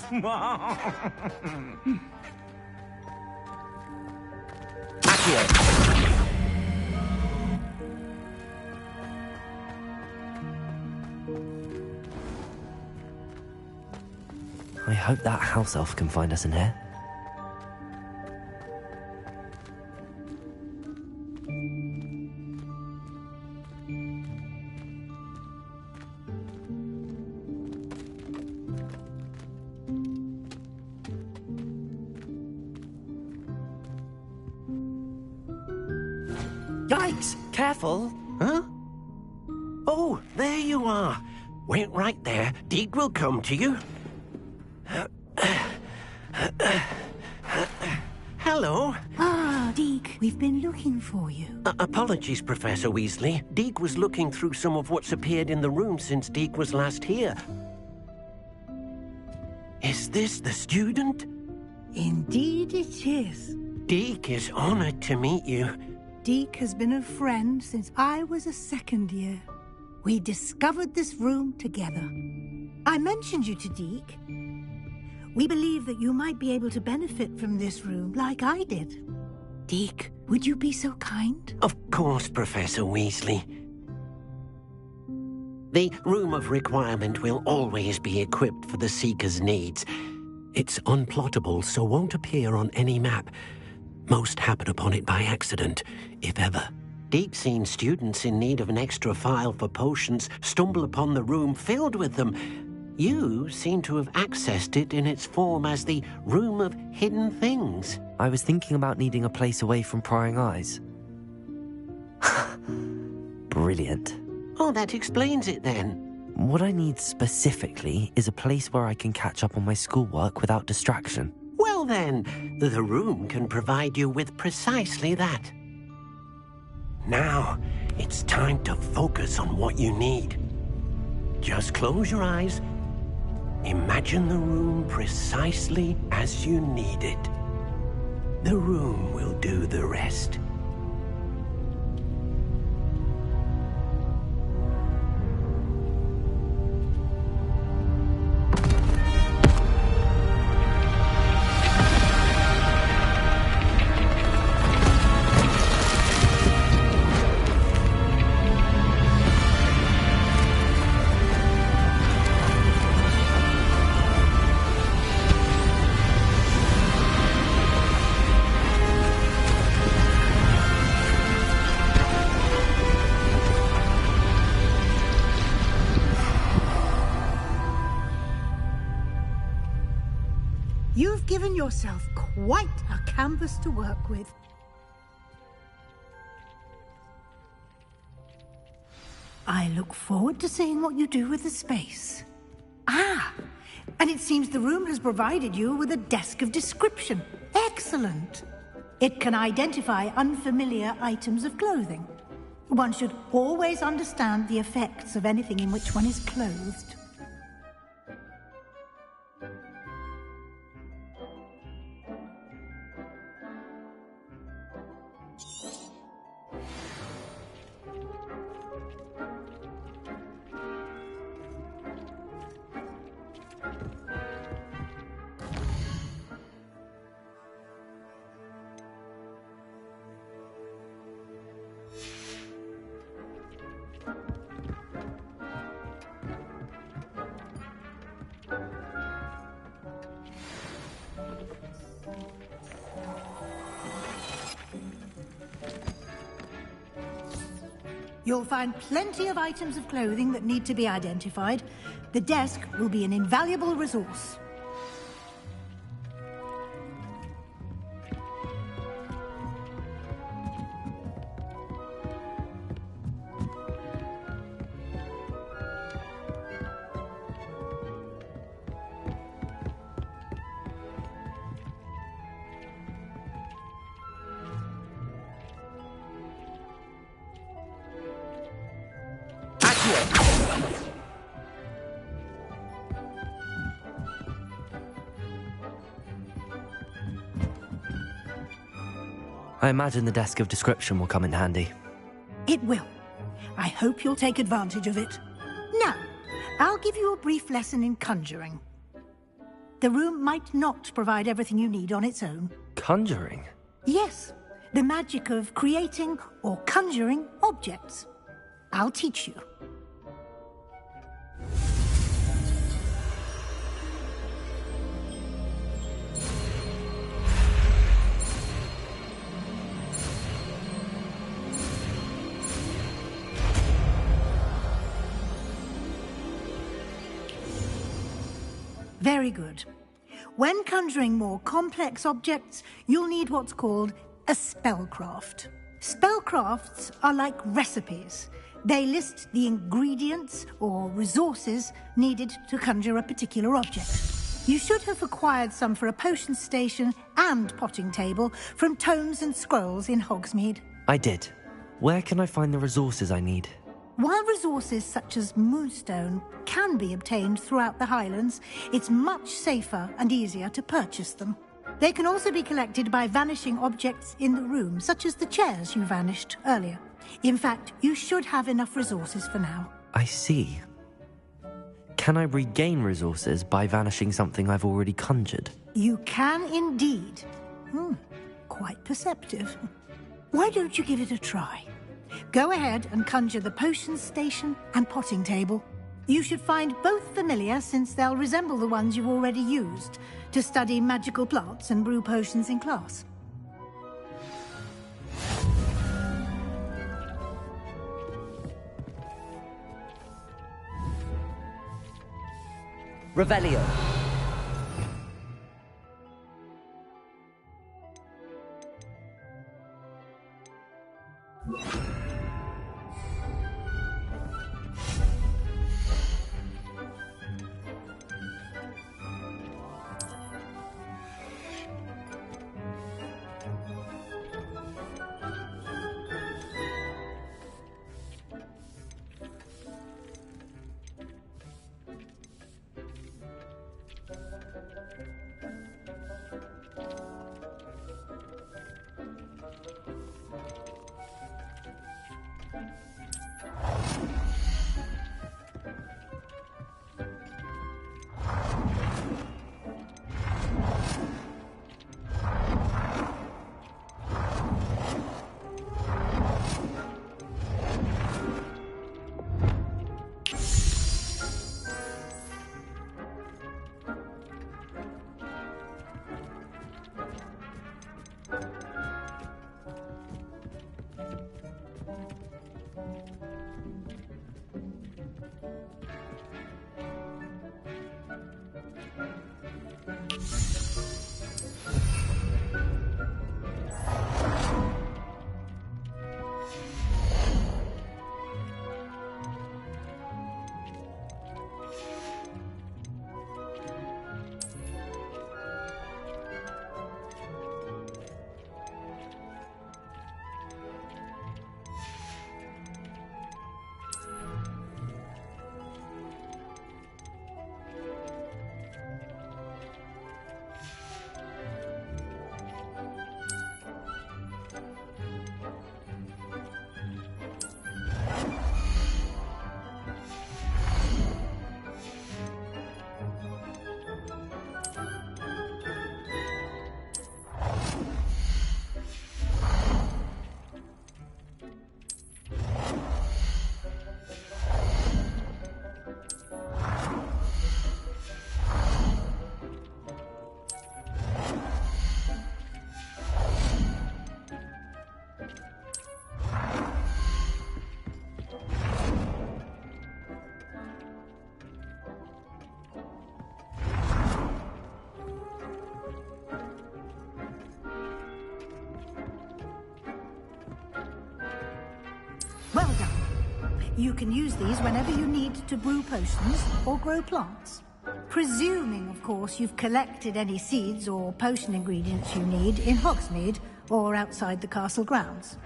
I hope that house elf can find us in here. Yikes! Careful! Huh? Oh, there you are. Wait right there. Deek will come to you. Hello. Ah, Deek, we've been looking for you. Apologies, Professor Weasley. Deek was looking through some of what's appeared in the room since Deek was last here. Is this the student? Indeed it is. Deek is honored to meet you. Deek has been a friend since I was a second year. We discovered this room together. I mentioned you to Deek. We believe that you might be able to benefit from this room like I did. Deek, would you be so kind? Of course, Professor Weasley. The Room of Requirement will always be equipped for the Seeker's needs. It's unplottable, so won't appear on any map. Most happen upon it by accident, if ever. Deek's seen students in need of an extra file for potions stumble upon the room filled with them. You seem to have accessed it in its form as the Room of Hidden Things. I was thinking about needing a place away from prying eyes. Brilliant. Oh, that explains it then. What I need specifically is a place where I can catch up on my schoolwork without distraction. Well then, the room can provide you with precisely that. Now, it's time to focus on what you need. Just close your eyes. Imagine the room precisely as you need it. The room will do the rest. You've given yourself quite a canvas to work with. I look forward to seeing what you do with the space. Ah, and it seems the room has provided you with a desk of description. Excellent. It can identify unfamiliar items of clothing. One should always understand the effects of anything in which one is clothed. You'll find plenty of items of clothing that need to be identified. The desk will be an invaluable resource. I imagine the desk of description will come in handy. It will. I hope you'll take advantage of it. Now, I'll give you a brief lesson in conjuring. The room might not provide everything you need on its own. Conjuring? Yes, the magic of creating or conjuring objects. I'll teach you. Very good. When conjuring more complex objects, you'll need what's called a spellcraft. Spellcrafts are like recipes. They list the ingredients or resources needed to conjure a particular object. You should have acquired some for a potion station and potting table from tomes and scrolls in Hogsmeade. I did. Where can I find the resources I need? While resources such as moonstone can be obtained throughout the Highlands, it's much safer and easier to purchase them. They can also be collected by vanishing objects in the room, such as the chairs you vanished earlier. In fact, you should have enough resources for now. I see. Can I regain resources by vanishing something I've already conjured? You can indeed. Quite perceptive. Why don't you give it a try? Go ahead and conjure the potion station and potting table. You should find both familiar, since they'll resemble the ones you've already used to study magical plants and brew potions in class. Revelio. You can use these whenever you need to brew potions or grow plants. Presuming, of course, you've collected any seeds or potion ingredients you need in Hogsmeade or outside the castle grounds.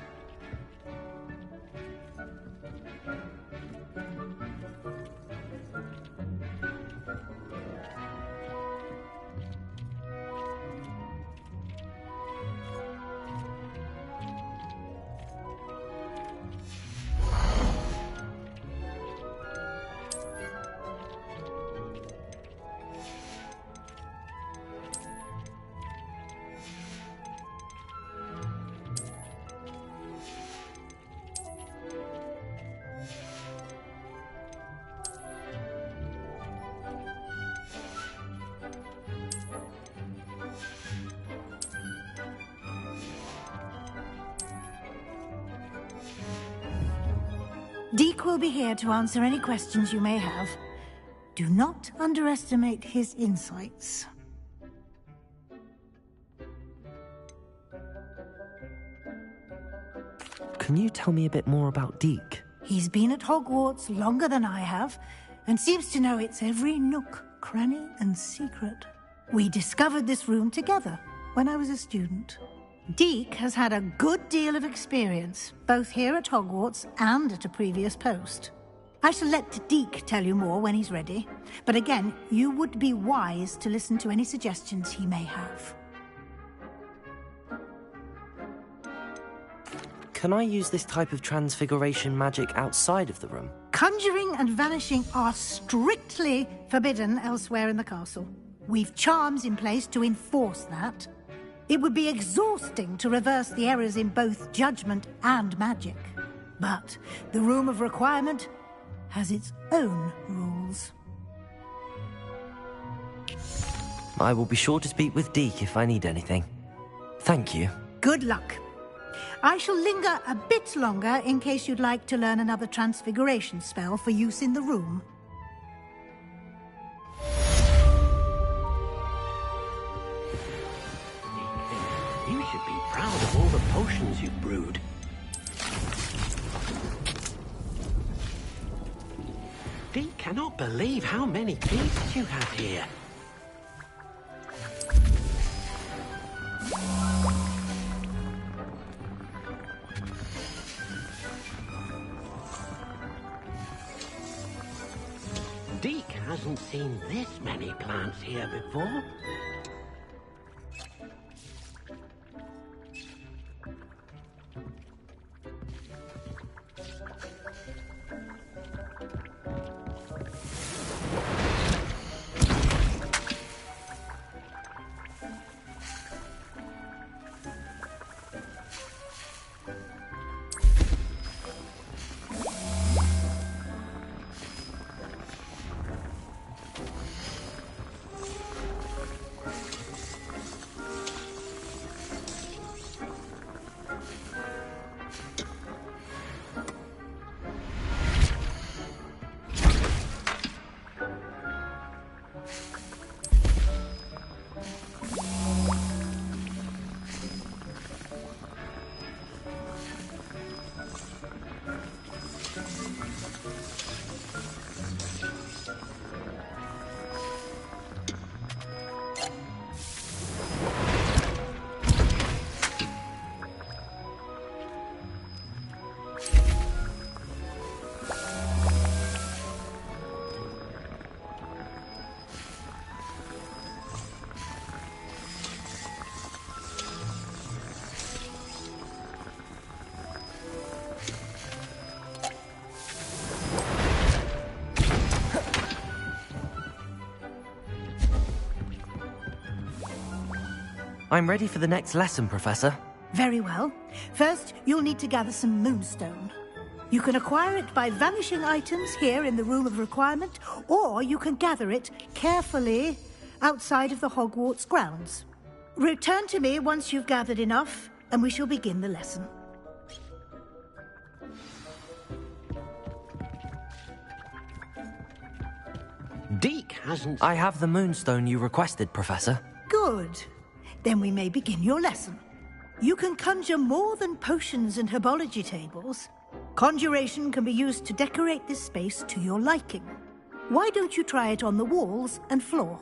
Deke will be here to answer any questions you may have. Do not underestimate his insights. Can you tell me a bit more about Deke? He's been at Hogwarts longer than I have, and seems to know its every nook, cranny, and secret. We discovered this room together when I was a student. Deke has had a good deal of experience, both here at Hogwarts and at a previous post. I shall let Deke tell you more when he's ready, but again, you would be wise to listen to any suggestions he may have. Can I use this type of transfiguration magic outside of the room? Conjuring and vanishing are strictly forbidden elsewhere in the castle. We've charms in place to enforce that. It would be exhausting to reverse the errors in both judgment and magic. But the Room of Requirement has its own rules. I will be sure to speak with Deke if I need anything. Thank you. Good luck. I shall linger a bit longer in case you'd like to learn another transfiguration spell for use in the room. You should be proud of all the potions you've brewed. Deke cannot believe how many beasts you have here. Deke hasn't seen this many plants here before. I'm ready for the next lesson, Professor. Very well. First, you'll need to gather some moonstone. You can acquire it by vanishing items here in the Room of Requirement, or you can gather it carefully outside of the Hogwarts grounds. Return to me once you've gathered enough, and we shall begin the lesson. Deke hasn't... I have the moonstone you requested, Professor. Good. Then we may begin your lesson. You can conjure more than potions and herbology tables. Conjuration can be used to decorate this space to your liking. Why don't you try it on the walls and floor?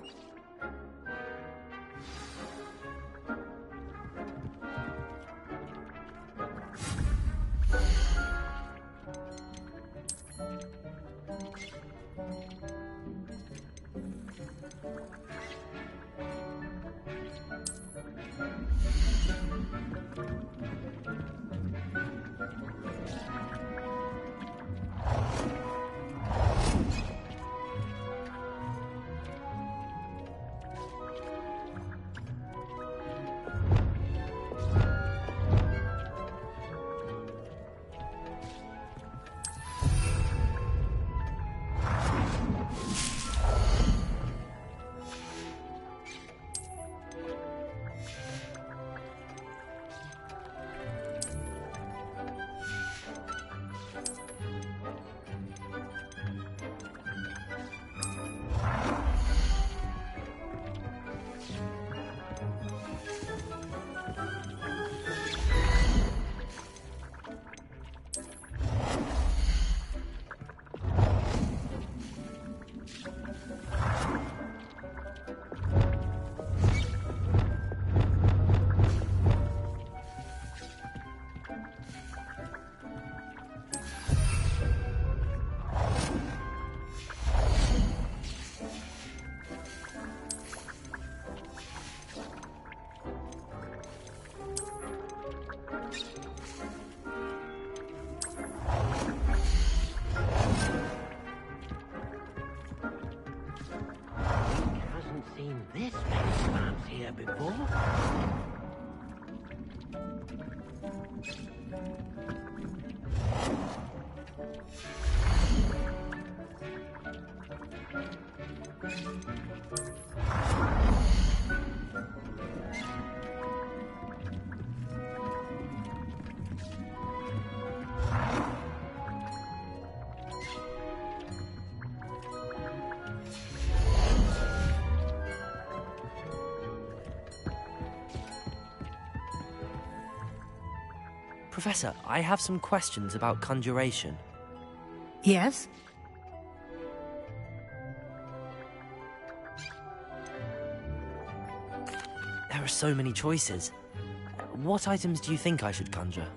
This face around here before. Professor, I have some questions about conjuration. Yes? There are so many choices. What items do you think I should conjure?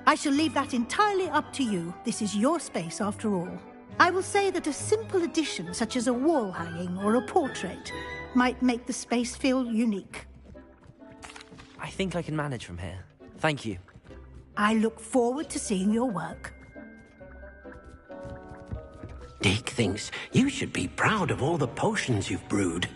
I shall leave that entirely up to you. This is your space after all. I will say that a simple addition, such as a wall hanging or a portrait, might make the space feel unique. I think I can manage from here. Thank you. I look forward to seeing your work. Dick thinks you should be proud of all the potions you've brewed.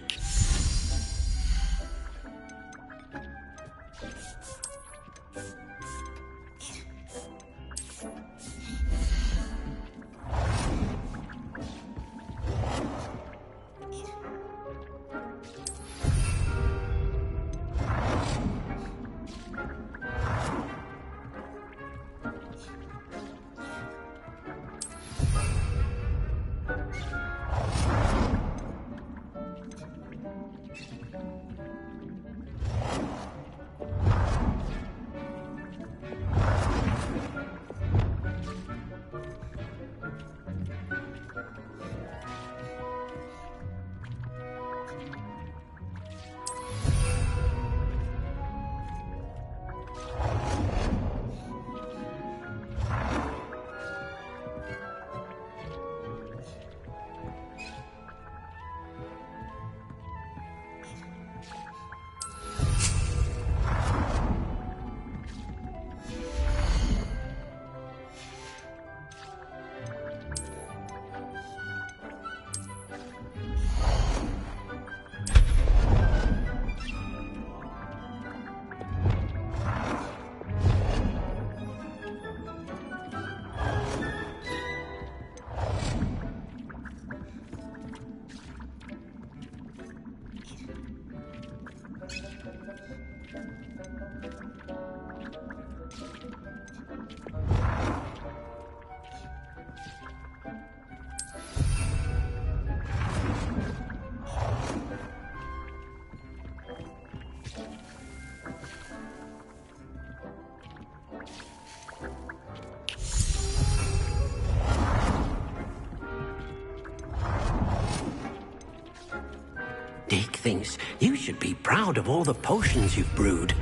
Dick thinks you should be proud of all the potions you've brewed.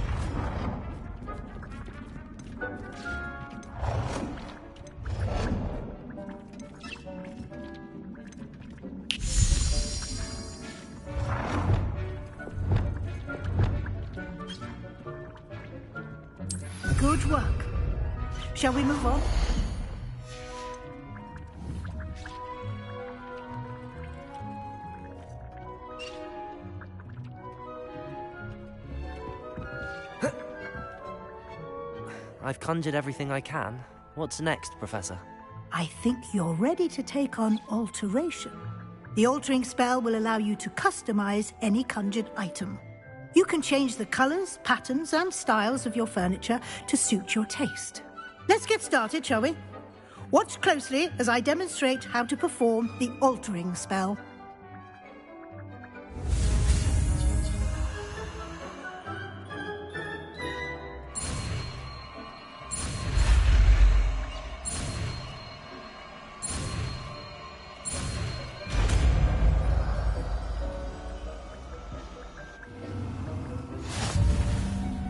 Good work. Shall we move on? I've conjured everything I can. What's next, Professor? I think you're ready to take on alteration. The altering spell will allow you to customize any conjured item. You can change the colors, patterns, and styles of your furniture to suit your taste. Let's get started, shall we? Watch closely as I demonstrate how to perform the altering spell.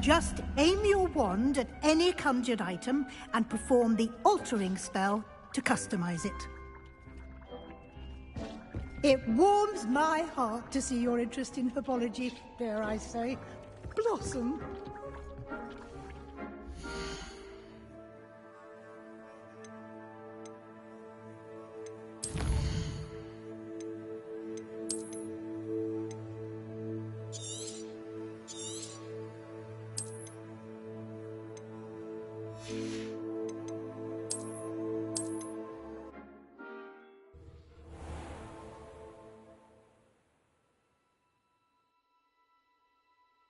Just aim your wand at any conjured item and perform the altering spell to customize it. It warms my heart to see your interest in herbology, dare I say, blossom.